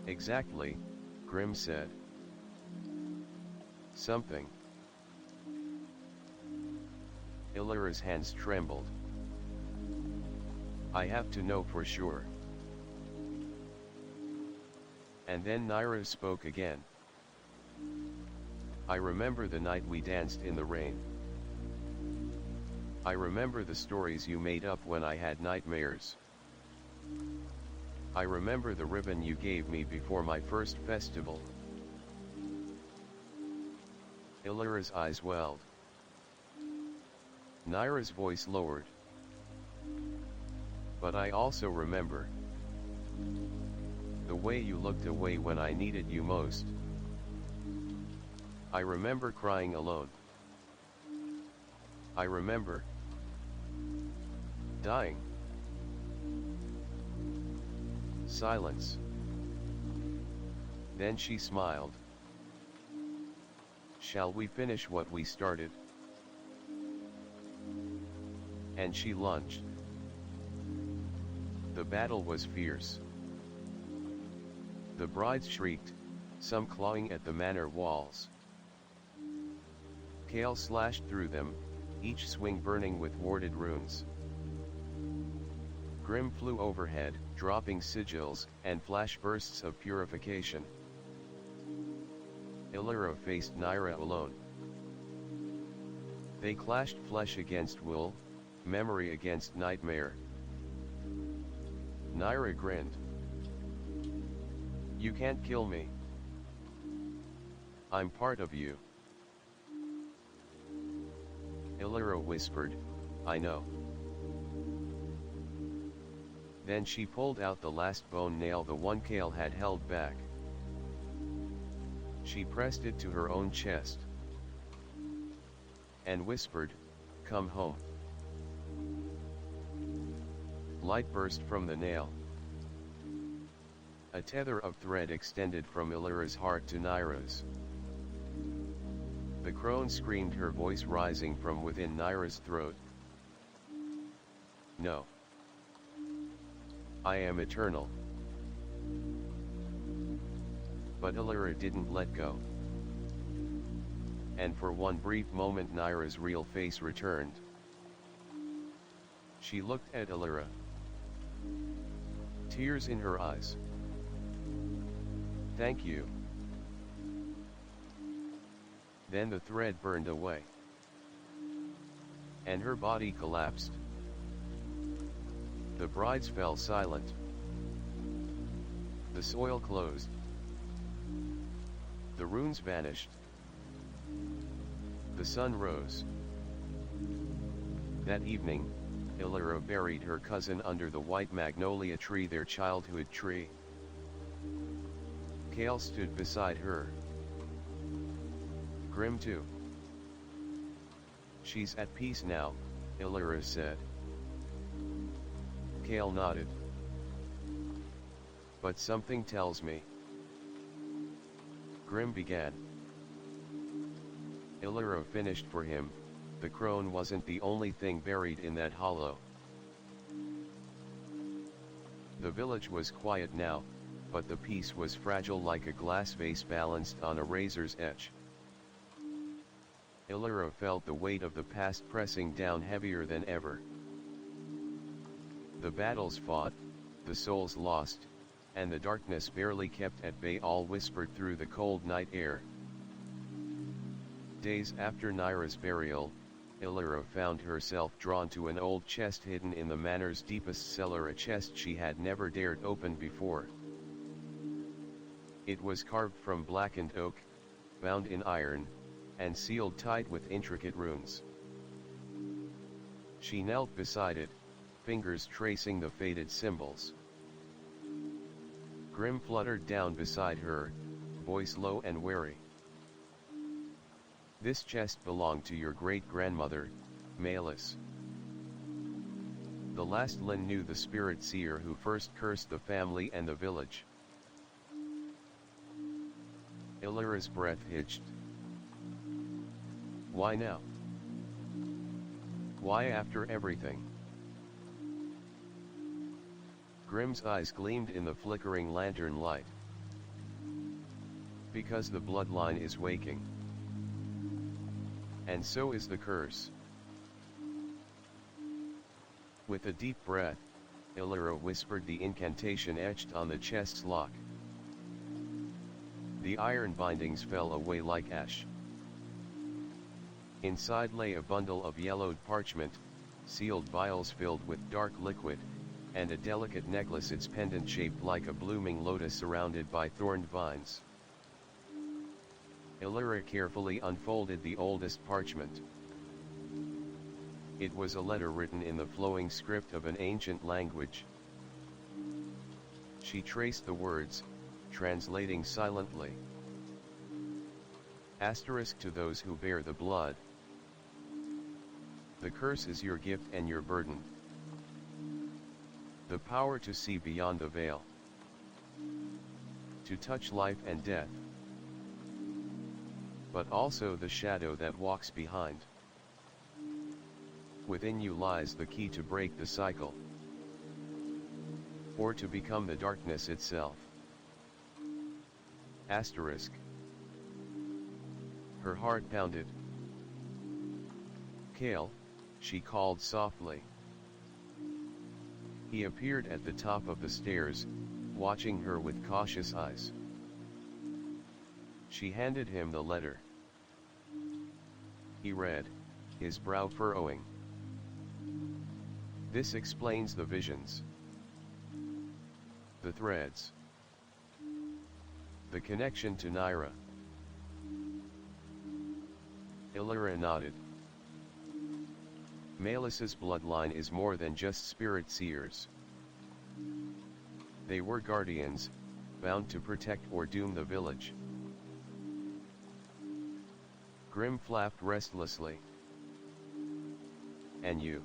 "Exactly," Grim said. "Something." Illyra's hands trembled. "I have to know for sure." And then Naira spoke again. "I remember the night we danced in the rain. I remember the stories you made up when I had nightmares. I remember the ribbon you gave me before my first festival." Illyra's eyes welled. Naira's voice lowered. "But I also remember the way you looked away when I needed you most. I remember crying alone. I remember dying." Silence. Then she smiled. "Shall we finish what we started?" And she lunged. The battle was fierce. The brides shrieked, some clawing at the manor walls. Kale slashed through them, each swing burning with warded runes. Grim flew overhead, dropping sigils and flash bursts of purification. Illyra faced Naira alone. They clashed, flesh against wool, memory against nightmare. Naira grinned. "You can't kill me. I'm part of you." Illyra whispered, "I know." Then she pulled out the last bone nail, the one Kale had held back. She pressed it to her own chest and whispered, "Come home." Light burst from the nail. A tether of thread extended from Illyra's heart to Naira's. The crone screamed, her voice rising from within Naira's throat. "No. I am eternal." But Illyra didn't let go. And for one brief moment Naira's real face returned. She looked at Illyra, tears in her eyes. "Thank you." Then the thread burned away, and her body collapsed. The brides fell silent. The soil closed. The runes vanished. The sun rose. That evening, Illyra buried her cousin under the white magnolia tree, their childhood tree. Kale stood beside her. Grim too. "She's at peace now," Illyra said. Kale nodded. "But something tells me..." Grim began. Illyra finished for him. The crone wasn't the only thing buried in that hollow. The village was quiet now, but the peace was fragile like a glass vase balanced on a razor's edge. Illyra felt the weight of the past pressing down heavier than ever. The battles fought, the souls lost, and the darkness barely kept at bay all whispered through the cold night air. Days after Naira's burial, Illyra found herself drawn to an old chest hidden in the manor's deepest cellar, a chest she had never dared open before. It was carved from blackened oak, bound in iron, and sealed tight with intricate runes. She knelt beside it, fingers tracing the faded symbols. Grim fluttered down beside her, voice low and wary. "This chest belonged to your great-grandmother, Malus. The last Lin knew, the spirit seer who first cursed the family and the village." Illyra's breath hitched. "Why now? Why after everything?" Grim's eyes gleamed in the flickering lantern light. "Because the bloodline is waking. And so is the curse." With a deep breath, Illyra whispered the incantation etched on the chest's lock. The iron bindings fell away like ash. Inside lay a bundle of yellowed parchment, sealed vials filled with dark liquid, and a delicate necklace, its pendant shaped like a blooming lotus surrounded by thorned vines. Illyra carefully unfolded the oldest parchment. It was a letter written in the flowing script of an ancient language. She traced the words, translating silently. Asterisk to those who bear the blood. The curse is your gift and your burden. The power to see beyond the veil. To touch life and death. But also the shadow that walks behind. Within you lies the key to break the cycle. Or to become the darkness itself. Asterisk. Her heart pounded. "Kale," she called softly. He appeared at the top of the stairs, watching her with cautious eyes. She handed him the letter. He read, his brow furrowing. "This explains the visions. The threads. The connection to Naira." Illyra nodded. "Malus's bloodline is more than just spirit seers. They were guardians, bound to protect or doom the village. Grim flapped restlessly. And you?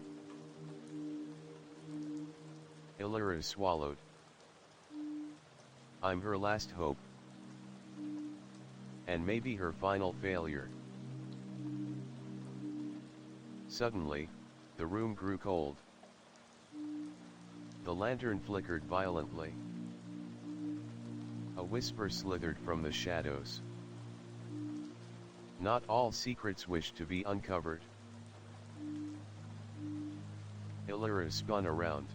Illyria swallowed. I'm her last hope. And maybe her final failure. Suddenly, the room grew cold. The lantern flickered violently. A whisper slithered from the shadows. Not all secrets wish to be uncovered. Illyria spun around.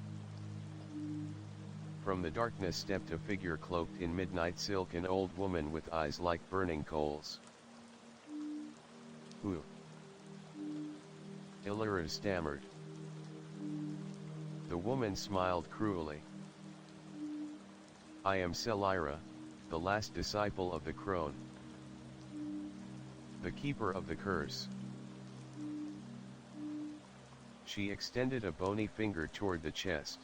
From the darkness stepped a figure cloaked in midnight silk, an old woman with eyes like burning coals. Who? Illyria stammered. The woman smiled cruelly. I am Selira, the last disciple of the crone. The keeper of the curse. She extended a bony finger toward the chest.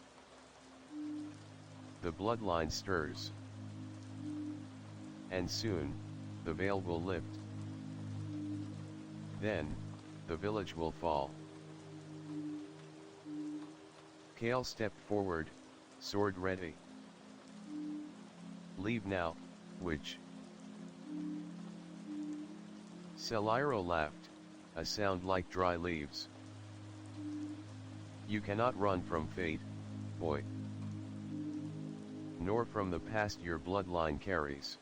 The bloodline stirs. And soon, the veil will lift. Then, the village will fall. Kale stepped forward, sword ready. Leave now, witch. Selira laughed, a sound like dry leaves. You cannot run from fate, boy. Nor from the past your bloodline carries.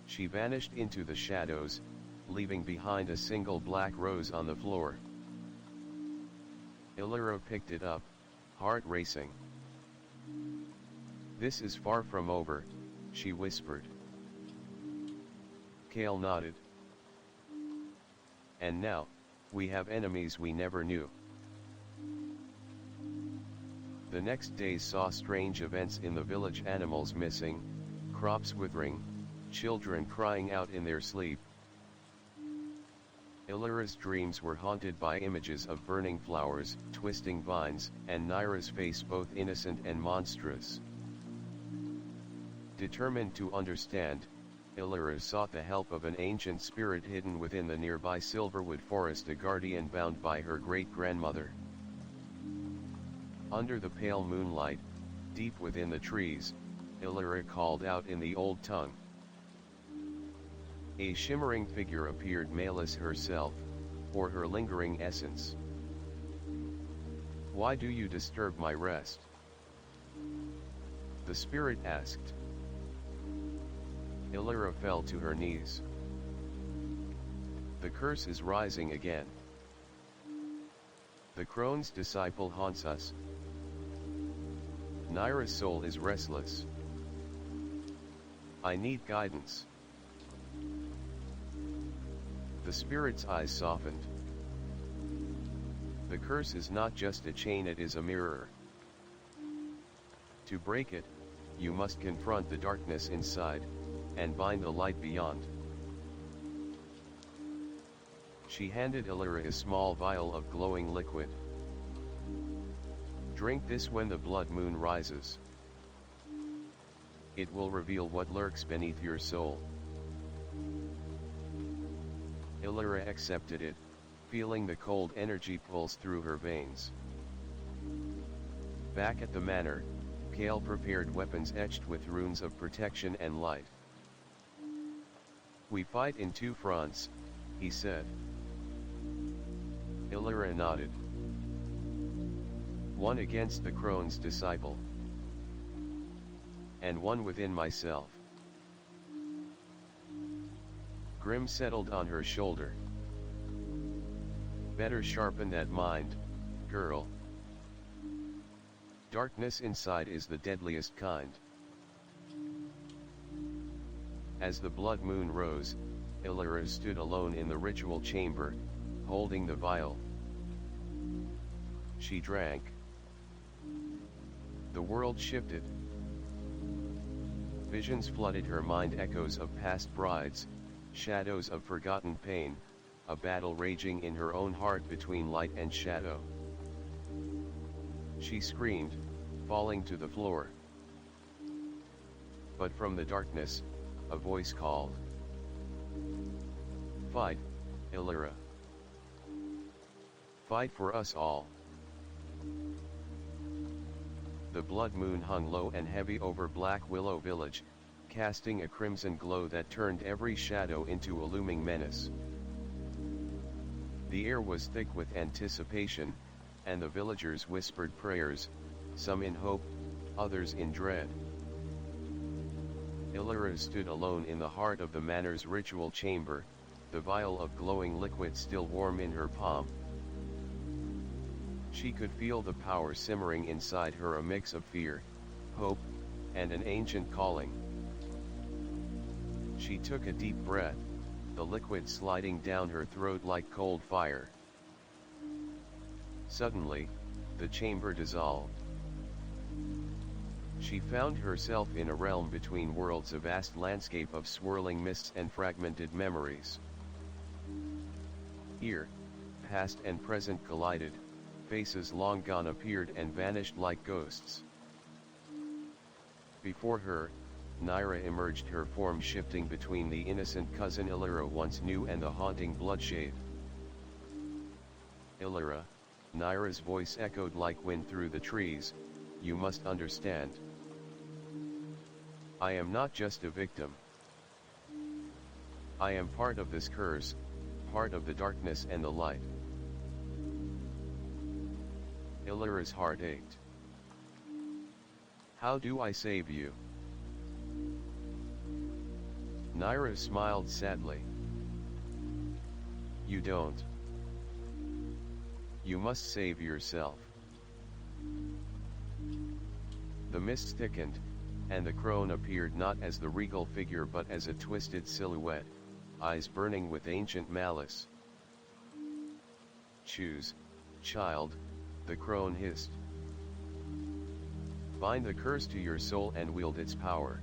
She vanished into the shadows, leaving behind a single black rose on the floor. Illyria picked it up, heart racing. This is far from over, she whispered. Kale nodded. And now, we have enemies we never knew. The next days saw strange events in the village: animals missing, crops withering, children crying out in their sleep. Illyria's dreams were haunted by images of burning flowers, twisting vines, and Nyra's face both innocent and monstrous. Determined to understand, Illyria sought the help of an ancient spirit hidden within the nearby Silverwood forest, a guardian bound by her great-grandmother. Under the pale moonlight, deep within the trees, Illyria called out in the old tongue. A shimmering figure appeared, Malus herself, or her lingering essence. Why do you disturb my rest? The spirit asked. Illyria fell to her knees. The curse is rising again. The crone's disciple haunts us. Nyra's soul is restless. I need guidance. The spirit's eyes softened. The curse is not just a chain, it is a mirror. To break it, you must confront the darkness inside, and bind the light beyond. She handed Illyria a small vial of glowing liquid. Drink this when the blood moon rises. It will reveal what lurks beneath your soul. Illyria accepted it, feeling the cold energy pulse through her veins. Back at the manor, Kale prepared weapons etched with runes of protection and light. We fight in two fronts, he said. Illyria nodded. One against the crone's disciple, and one within myself. Grim settled on her shoulder. Better sharpen that mind, girl. Darkness inside is the deadliest kind. As the blood moon rose, Illyria stood alone in the ritual chamber, holding the vial. She drank. The world shifted. Visions flooded her mind, echoes of past brides, shadows of forgotten pain, a battle raging in her own heart between light and shadow. She screamed, falling to the floor. But from the darkness, a voice called. "Fight, Illyra. Fight for us all." The blood moon hung low and heavy over Black Willow Village, casting a crimson glow that turned every shadow into a looming menace. The air was thick with anticipation, and the villagers whispered prayers, some in hope, others in dread. Illyra stood alone in the heart of the manor's ritual chamber, the vial of glowing liquid still warm in her palm. She could feel the power simmering inside her, a mix of fear, hope, and an ancient calling. She took a deep breath, the liquid sliding down her throat like cold fire. Suddenly, the chamber dissolved. She found herself in a realm between worlds, a vast landscape of swirling mists and fragmented memories. Here, past and present collided, faces long gone appeared and vanished like ghosts. Before her, Naira emerged, her form shifting between the innocent cousin Illyra once knew and the haunting Bloodshade. "Illyra," Naira's voice echoed like wind through the trees, "you must understand. I am not just a victim. I am part of this curse, part of the darkness and the light." Illyra's heart ached. "How do I save you?" Naira smiled sadly. "You don't. You must save yourself." The mist thickened, and the crone appeared not as the regal figure but as a twisted silhouette, eyes burning with ancient malice. "Choose, child," the crone hissed. "Bind the curse to your soul and wield its power.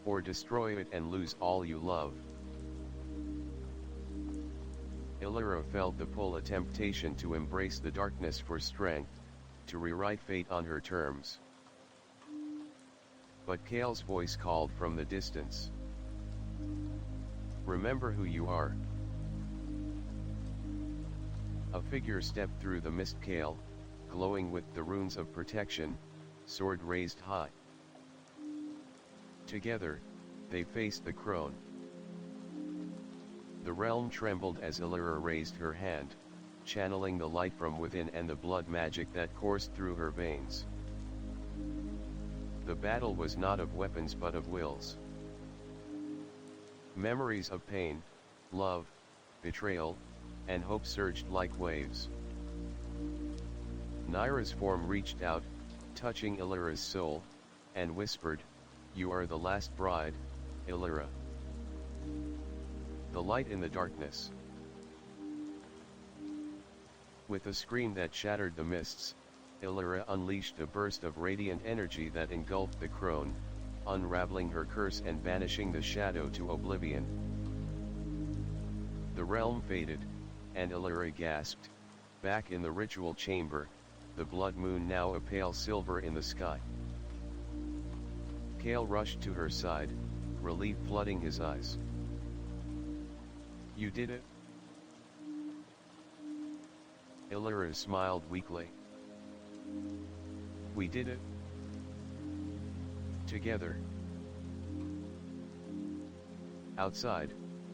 Or destroy it and lose all you love." Illyra felt the pull, a temptation to embrace the darkness for strength, to rewrite fate on her terms. But Kale's voice called from the distance. "Remember who you are." A figure stepped through the mist. Kale, glowing with the runes of protection, sword raised high. Together, they faced the crone. The realm trembled as Illyra raised her hand, channeling the light from within and the blood magic that coursed through her veins. The battle was not of weapons but of wills. Memories of pain, love, betrayal, and hope surged like waves. Naira's form reached out, touching Illyra's soul, and whispered, "You are the last bride, Illyra. The light in the darkness." With a scream that shattered the mists, Illyra unleashed a burst of radiant energy that engulfed the crone, unraveling her curse and banishing the shadow to oblivion. The realm faded, and Illyra gasped, back in the ritual chamber, the blood moon now a pale silver in the sky. Kale rushed to her side, relief flooding his eyes. "You did it?" Illyra smiled weakly. "We did it. Together." Outside,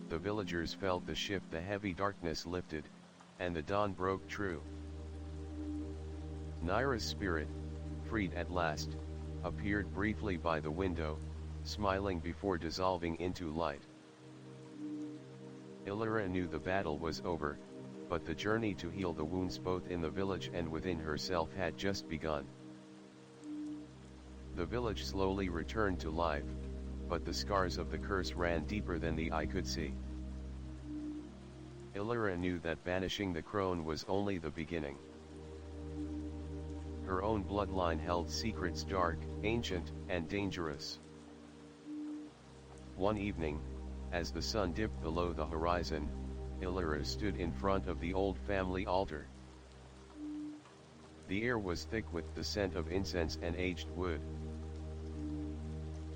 the villagers felt the shift, the heavy darkness lifted, and the dawn broke true. Naira's spirit, freed at last, appeared briefly by the window, smiling before dissolving into light. Illyra knew the battle was over, but the journey to heal the wounds both in the village and within herself had just begun. The village slowly returned to life, but the scars of the curse ran deeper than the eye could see. Illyra knew that banishing the crone was only the beginning. Her own bloodline held secrets dark, ancient, and dangerous. One evening, as the sun dipped below the horizon, Illyra stood in front of the old family altar. The air was thick with the scent of incense and aged wood.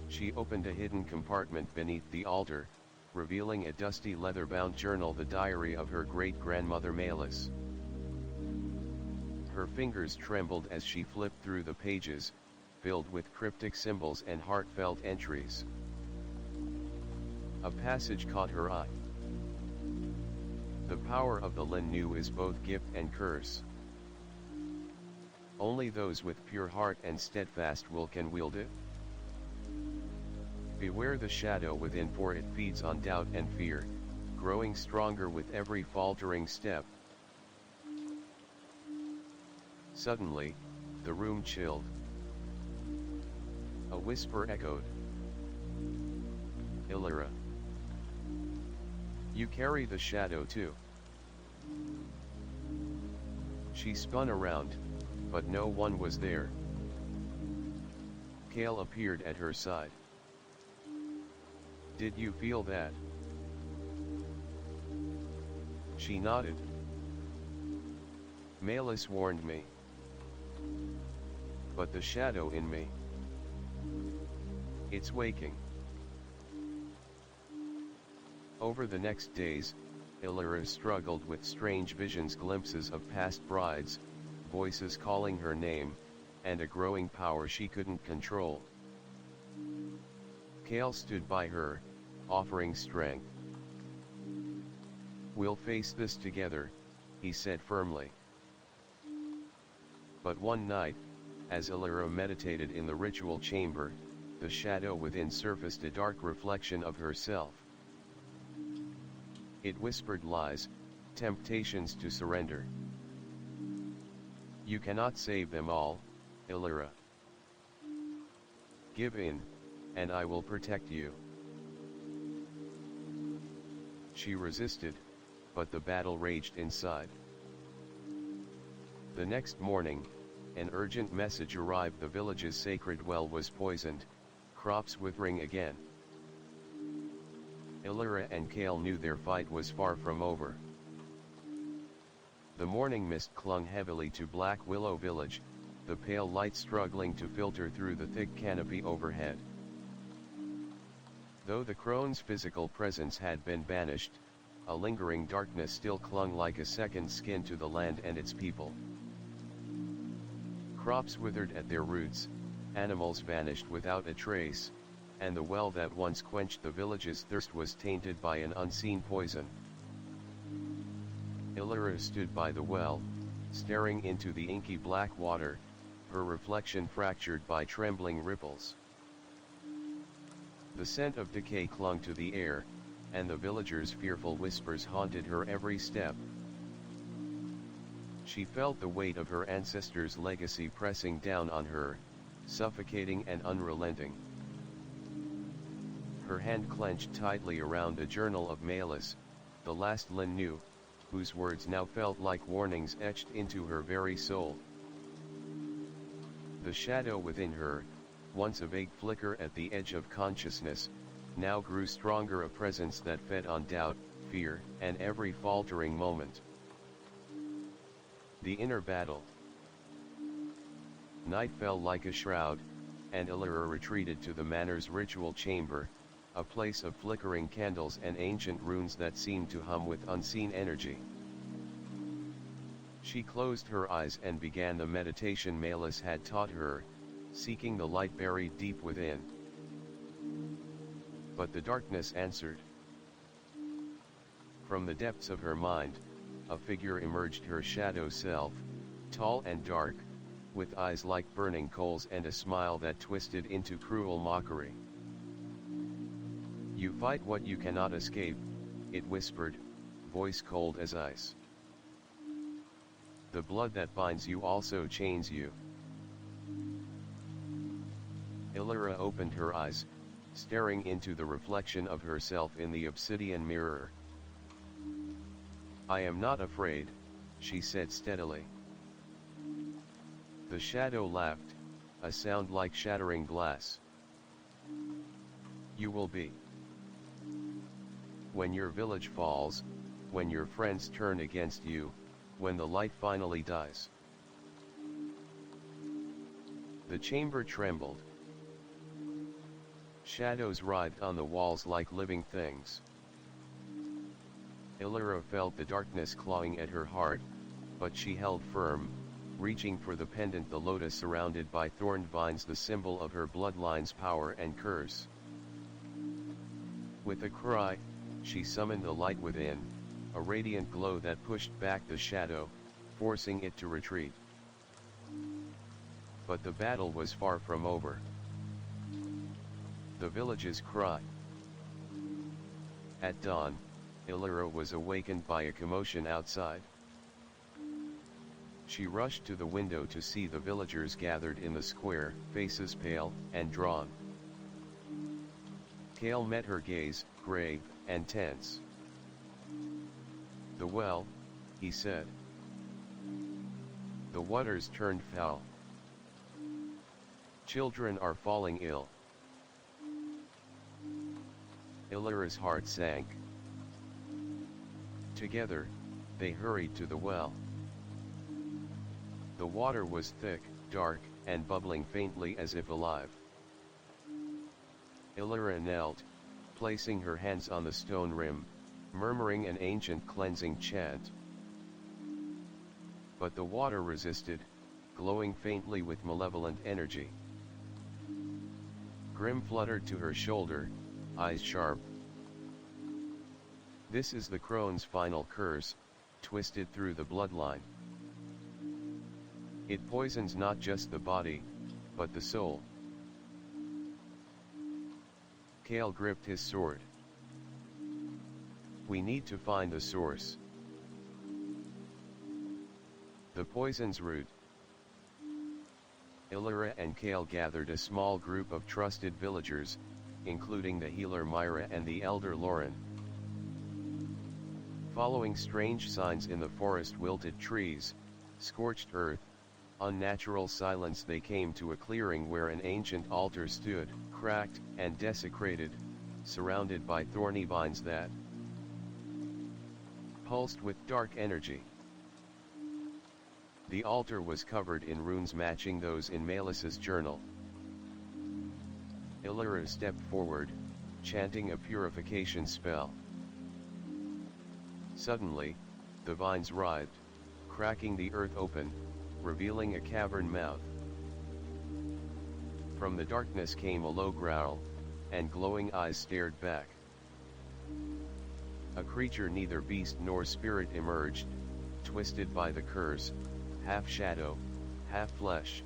She opened a hidden compartment beneath the altar, revealing a dusty leather-bound journal, the diary of her great-grandmother Melis. Her fingers trembled as she flipped through the pages, filled with cryptic symbols and heartfelt entries. A passage caught her eye. The power of the Lin-Nu is both gift and curse. Only those with pure heart and steadfast will can wield it. Beware the shadow within, for it feeds on doubt and fear, growing stronger with every faltering step. Suddenly, the room chilled. A whisper echoed. Illyra. You carry the shadow too. She spun around, but no one was there. Kale appeared at her side. Did you feel that? She nodded. Melis warned me. But the shadow in me, it's waking. Over the next days, Illyra struggled with strange visions, glimpses of past brides, voices calling her name, and a growing power she couldn't control. Kale stood by her, offering strength. We'll face this together, he said firmly. But one night, as Illyra meditated in the ritual chamber, the shadow within surfaced, a dark reflection of herself. It whispered lies, temptations to surrender. You cannot save them all, Illyra. Give in, and I will protect you. She resisted, but the battle raged inside. The next morning, an urgent message arrived: the village's sacred well was poisoned, crops withering again. Illyra and Kale knew their fight was far from over. The morning mist clung heavily to Black Willow Village, the pale light struggling to filter through the thick canopy overhead. Though the crone's physical presence had been banished, a lingering darkness still clung like a second skin to the land and its people. Crops withered at their roots, animals vanished without a trace, and the well that once quenched the village's thirst was tainted by an unseen poison. Illyra stood by the well, staring into the inky black water, her reflection fractured by trembling ripples. The scent of decay clung to the air, and the villagers' fearful whispers haunted her every step. She felt the weight of her ancestors' legacy pressing down on her, suffocating and unrelenting. Her hand clenched tightly around the journal of Melis, the last Lin-Nu, whose words now felt like warnings etched into her very soul. The shadow within her, once a vague flicker at the edge of consciousness, now grew stronger, a presence that fed on doubt, fear, and every faltering moment. The inner battle. Night fell like a shroud, and Illyra retreated to the manor's ritual chamber, a place of flickering candles and ancient runes that seemed to hum with unseen energy. She closed her eyes and began the meditation Melis had taught her, seeking the light buried deep within. But the darkness answered. From the depths of her mind, a figure emerged, her shadow self, tall and dark, with eyes like burning coals and a smile that twisted into cruel mockery. You fight what you cannot escape, it whispered, voice cold as ice. The blood that binds you also chains you. Illyra opened her eyes, staring into the reflection of herself in the obsidian mirror. I am not afraid, she said steadily. The shadow laughed, a sound like shattering glass. You will be. When your village falls, when your friends turn against you, when the light finally dies. The chamber trembled. Shadows writhed on the walls like living things. Illyra felt the darkness clawing at her heart, but she held firm, reaching for the pendant, the lotus surrounded by thorned vines, the symbol of her bloodline's power and curse. With a cry, she summoned the light within, a radiant glow that pushed back the shadow, forcing it to retreat. But the battle was far from over. The village's cry. At dawn, Illyra was awakened by a commotion outside. She rushed to the window to see the villagers gathered in the square, faces pale and drawn. Kale met her gaze, grave and tense. "The well," he said. "The water's turned foul. Children are falling ill." Illyra's heart sank. Together, they hurried to the well. The water was thick, dark, and bubbling faintly as if alive. Illyra knelt, placing her hands on the stone rim, murmuring an ancient cleansing chant. But the water resisted, glowing faintly with malevolent energy. Grim fluttered to her shoulder, eyes sharp. "This is the crone's final curse, twisted through the bloodline. It poisons not just the body, but the soul." Kale gripped his sword. "We need to find the source. The poison's root." Illyra and Kale gathered a small group of trusted villagers, including the healer Myra and the elder Lauren. Following strange signs in the forest, wilted trees, scorched earth, unnatural silence, they came to a clearing where an ancient altar stood, cracked and desecrated, surrounded by thorny vines that pulsed with dark energy. The altar was covered in runes matching those in Melis's journal. Illyra stepped forward, chanting a purification spell. Suddenly, the vines writhed, cracking the earth open, revealing a cavern mouth. From the darkness came a low growl, and glowing eyes stared back. A creature, neither beast nor spirit, emerged, twisted by the curse, half shadow, half flesh.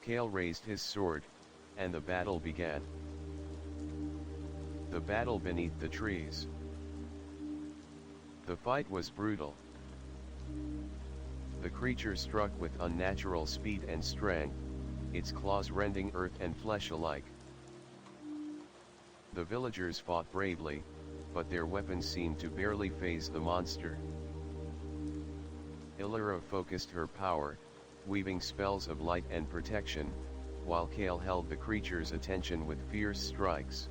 Kale raised his sword, and the battle began. The battle beneath the trees. The fight was brutal. The creature struck with unnatural speed and strength, its claws rending earth and flesh alike. The villagers fought bravely, but their weapons seemed to barely faze the monster. Illyra focused her power, weaving spells of light and protection, while Kale held the creature's attention with fierce strikes.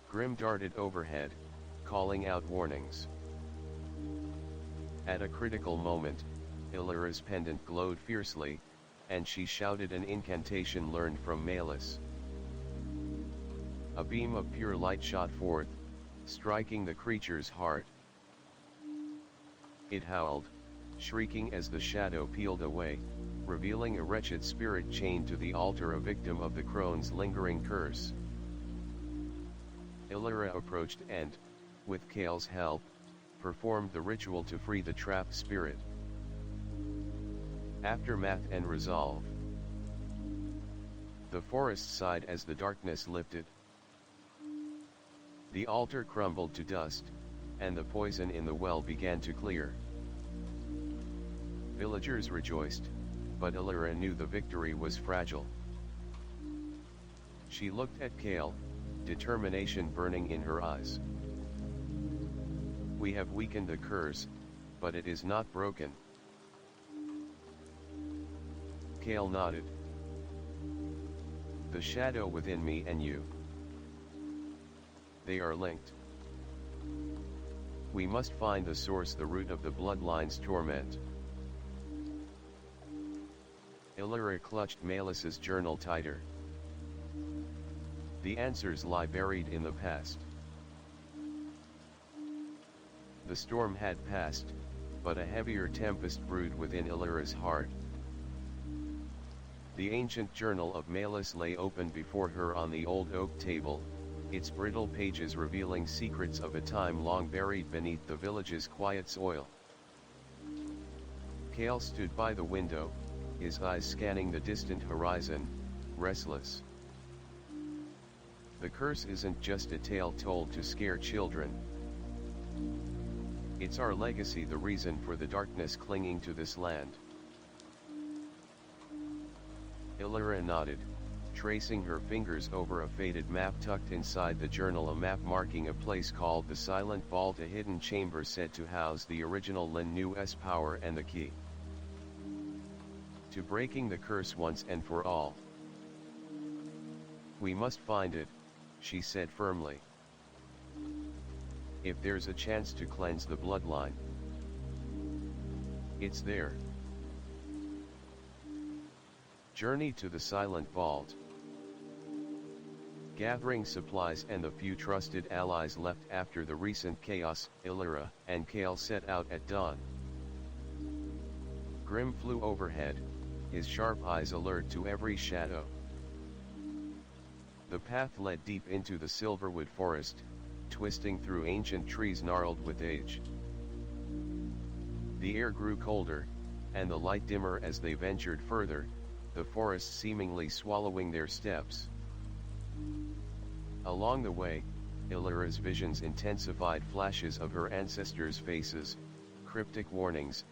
Grim darted overhead, calling out warnings. At a critical moment, Illyra's pendant glowed fiercely, and she shouted an incantation learned from Melis. A beam of pure light shot forth, striking the creature's heart. It howled, shrieking as the shadow peeled away, revealing a wretched spirit chained to the altar, a victim of the crone's lingering curse. Illyra approached and, with Kale's help, performed the ritual to free the trapped spirit. Aftermath and resolve. The forest sighed as the darkness lifted. The altar crumbled to dust, and the poison in the well began to clear. Villagers rejoiced, but Illyra knew the victory was fragile. She looked at Kale, determination burning in her eyes. "We have weakened the curse, but it is not broken." Kale nodded. "The shadow within me and you. They are linked. We must find the source, the root of the bloodline's torment." Illyra clutched Melis's journal tighter. The answers lie buried in the past. The storm had passed, but a heavier tempest brewed within Illyra's heart. The ancient journal of Melis lay open before her on the old oak table, its brittle pages revealing secrets of a time long buried beneath the village's quiet soil. Cale stood by the window, his eyes scanning the distant horizon, restless. The curse isn't just a tale told to scare children. It's our legacy, the reason for the darkness clinging to this land. Illyra nodded, tracing her fingers over a faded map tucked inside the journal, a map marking a place called the Silent Vault, a hidden chamber said to house the original Lin Nu's power and the key to breaking the curse once and for all. We must find it, she said firmly. If there's a chance to cleanse the bloodline, it's there. Journey to the Silent Vault. Gathering supplies and the few trusted allies left after the recent chaos, Illyra and Cale set out at dawn. Grim flew overhead, his sharp eyes alert to every shadow. The path led deep into the silverwood forest, twisting through ancient trees gnarled with age. The air grew colder, and the light dimmer as they ventured further, the forest seemingly swallowing their steps. Along the way, Illyra's visions intensified, flashes of her ancestors' faces, cryptic warnings,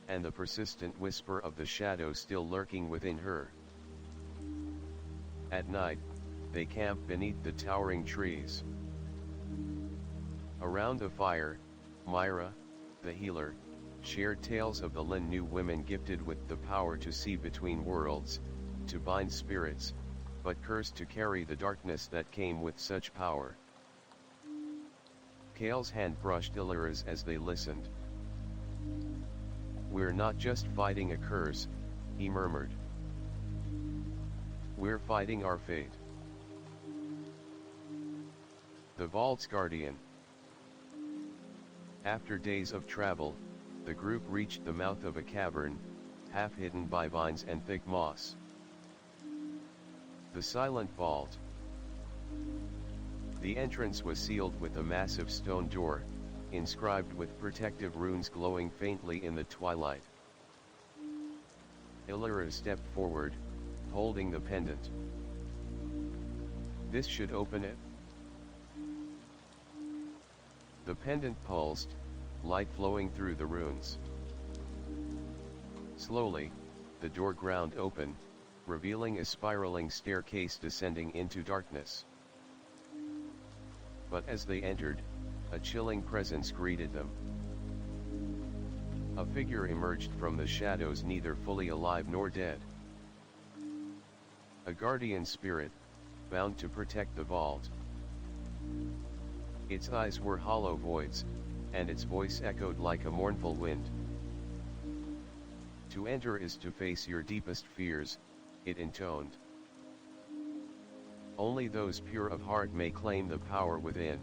and the persistent whisper of the shadow still lurking within her. At night, they camped beneath the towering trees. Around the fire, Myra, the healer, shared tales of the Lin Nu women gifted with the power to see between worlds, to bind spirits, but cursed to carry the darkness that came with such power. Cale's hand brushed Illyra's as they listened. We're not just fighting a curse, he murmured. We're fighting our fate. The Vault's Guardian. After days of travel, the group reached the mouth of a cavern, half hidden by vines and thick moss. The Silent Vault. The entrance was sealed with a massive stone door, inscribed with protective runes glowing faintly in the twilight. Illyra stepped forward, holding the pendant. This should open it. The pendant pulsed, light flowing through the runes. Slowly, the door ground open, revealing a spiraling staircase descending into darkness. But as they entered, a chilling presence greeted them. A figure emerged from the shadows, neither fully alive nor dead. A guardian spirit, bound to protect the vault. Its eyes were hollow voids, and its voice echoed like a mournful wind. To enter is to face your deepest fears, it intoned. Only those pure of heart may claim the power within.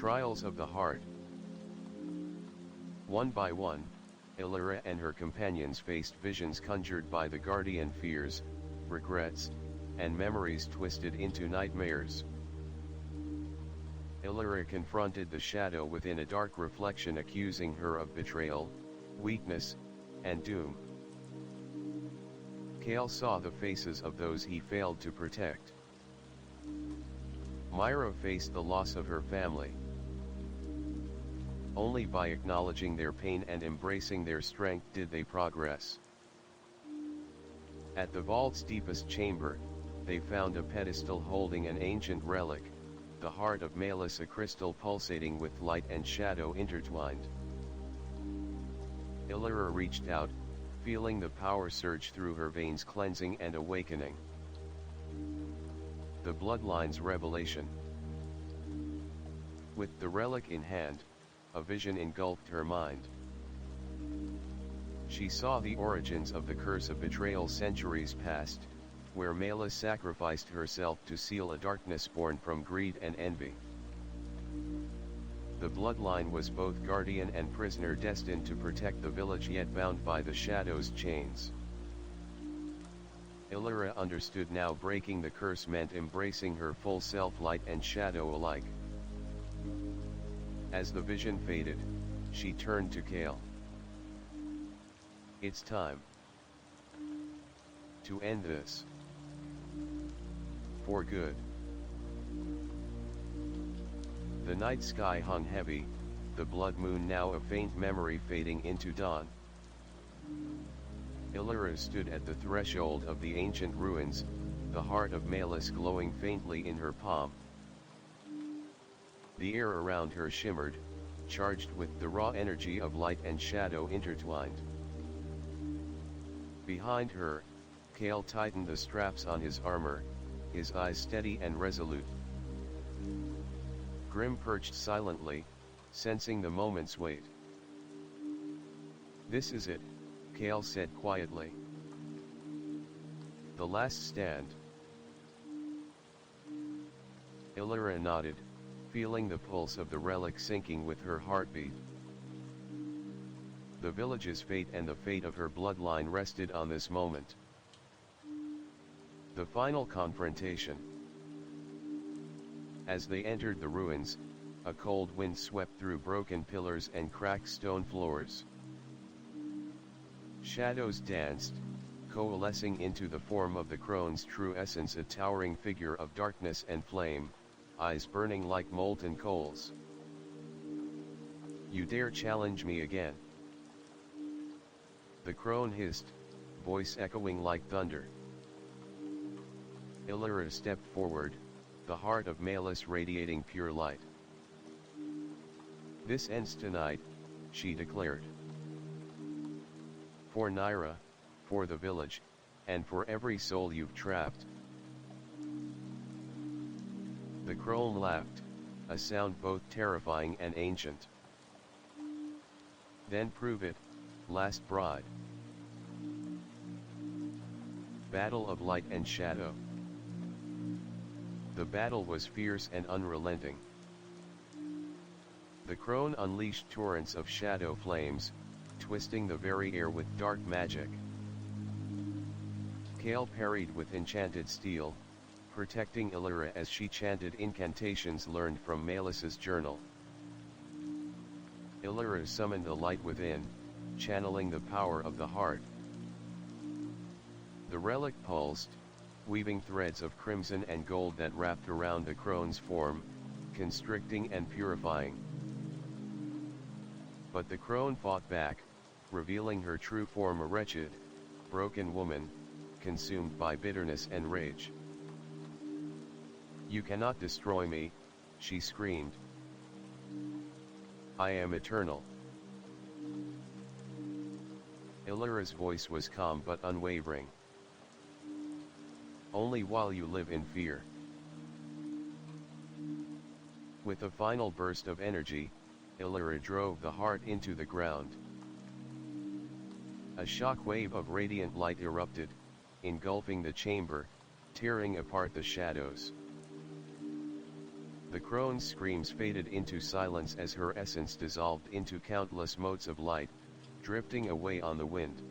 Trials of the Heart. One by one, Illyra and her companions faced visions conjured by the guardian, fears, regrets, and memories twisted into nightmares. Illyra confronted the shadow within, a dark reflection accusing her of betrayal, weakness, and doom. Cale saw the faces of those he failed to protect. Myra faced the loss of her family. Only by acknowledging their pain and embracing their strength did they progress. At the vault's deepest chamber, they found a pedestal holding an ancient relic, the heart of Melis, a crystal pulsating with light and shadow intertwined. Illyra reached out, feeling the power surge through her veins, cleansing and awakening. The Bloodline's revelation. With the relic in hand, a vision engulfed her mind. She saw the origins of the curse of betrayal centuries past, where Malus sacrificed herself to seal a darkness born from greed and envy. The bloodline was both guardian and prisoner, destined to protect the village yet bound by the shadow's chains. Illyra understood now. Breaking the curse meant embracing her full self, light and shadow alike. As the vision faded, she turned to Kale. It's time to end this. For good. The night sky hung heavy, the blood moon now a faint memory fading into dawn. Illyra stood at the threshold of the ancient ruins, the heart of Malus glowing faintly in her palm. The air around her shimmered, charged with the raw energy of light and shadow intertwined. Behind her, Kale tightened the straps on his armor, his eyes steady and resolute. Grim perched silently, sensing the moment's weight. "This is it," Kale said quietly. "The last stand." Illyra nodded, feeling the pulse of the relic sinking with her heartbeat. The village's fate and the fate of her bloodline rested on this moment. The final confrontation. As they entered the ruins, a cold wind swept through broken pillars and cracked stone floors. Shadows danced, coalescing into the form of the crone's true essence, a towering figure of darkness and flame, eyes burning like molten coals. "You dare challenge me again?" the crone hissed, voice echoing like thunder. Illyra stepped forward, the heart of Malus radiating pure light. "This ends tonight," she declared. "For Naira, for the village, and for every soul you've trapped." The crone laughed, a sound both terrifying and ancient. "Then prove it, last bride." Battle of light and shadow. The battle was fierce and unrelenting. The crone unleashed torrents of shadow flames, twisting the very air with dark magic. Kale parried with enchanted steel, protecting Illyra as she chanted incantations learned from Malus's journal. Illyra summoned the light within, channeling the power of the heart. The relic pulsed, weaving threads of crimson and gold that wrapped around the crone's form, constricting and purifying. But the crone fought back, revealing her true form, a wretched, broken woman, consumed by bitterness and rage. "You cannot destroy me," she screamed. "I am eternal." Illyra's voice was calm but unwavering. "Only while you live in fear." With a final burst of energy, Illyra drove the heart into the ground. A shock wave of radiant light erupted, engulfing the chamber, tearing apart the shadows. The crone's screams faded into silence as her essence dissolved into countless motes of light, drifting away on the wind.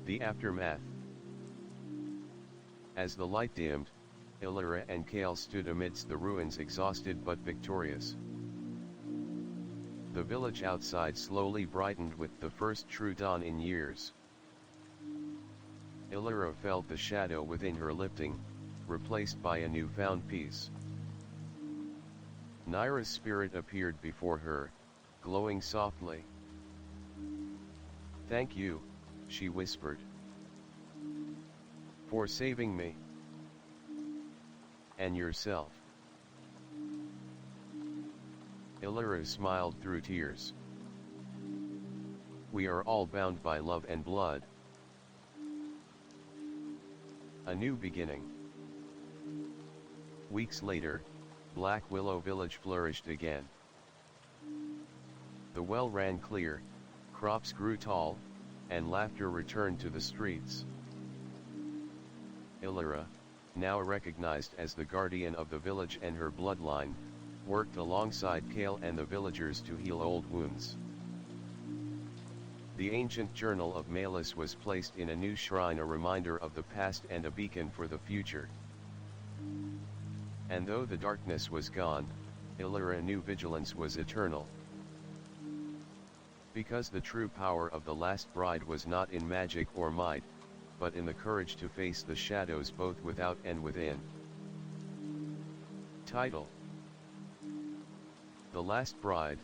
The aftermath. As the light dimmed, Illyra and Kale stood amidst the ruins, exhausted but victorious. The village outside slowly brightened with the first true dawn in years. Illyra felt the shadow within her lifting, replaced by a newfound peace. Naira's spirit appeared before her, glowing softly. "Thank you," she whispered, "for saving me. And yourself." Illyra smiled through tears. "We are all bound by love and blood." A new beginning. Weeks later, Black Willow Village flourished again. The well ran clear, crops grew tall, and laughter returned to the streets. Illyra, now recognized as the guardian of the village and her bloodline, worked alongside Kale and the villagers to heal old wounds. The ancient journal of Malus was placed in a new shrine, a reminder of the past and a beacon for the future. And though the darkness was gone, Illyra knew vigilance was eternal. Because the true power of the last bride was not in magic or might, but in the courage to face the shadows both without and within. Title: The Last Bride,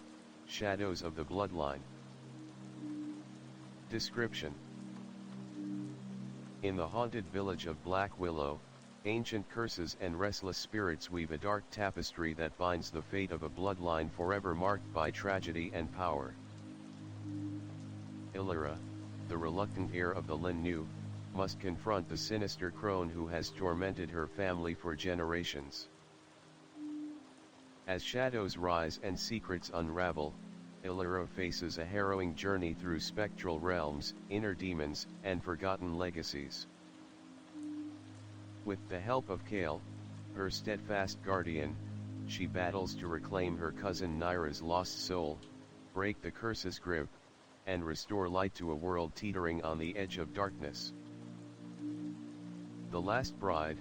Shadows of the Bloodline. Description: In the haunted village of Black Willow, ancient curses and restless spirits weave a dark tapestry that binds the fate of a bloodline forever marked by tragedy and power. Illyra, the reluctant heir of the Linnu, must confront the sinister crone who has tormented her family for generations. As shadows rise and secrets unravel, Illyra faces a harrowing journey through spectral realms, inner demons, and forgotten legacies. With the help of Kale, her steadfast guardian, she battles to reclaim her cousin Nyra's lost soul, break the curse's grip, and restore light to a world teetering on the edge of darkness. The Last Bride,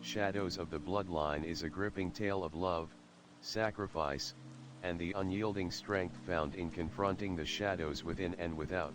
Shadows of the Bloodline is a gripping tale of love, sacrifice, and the unyielding strength found in confronting the shadows within and without.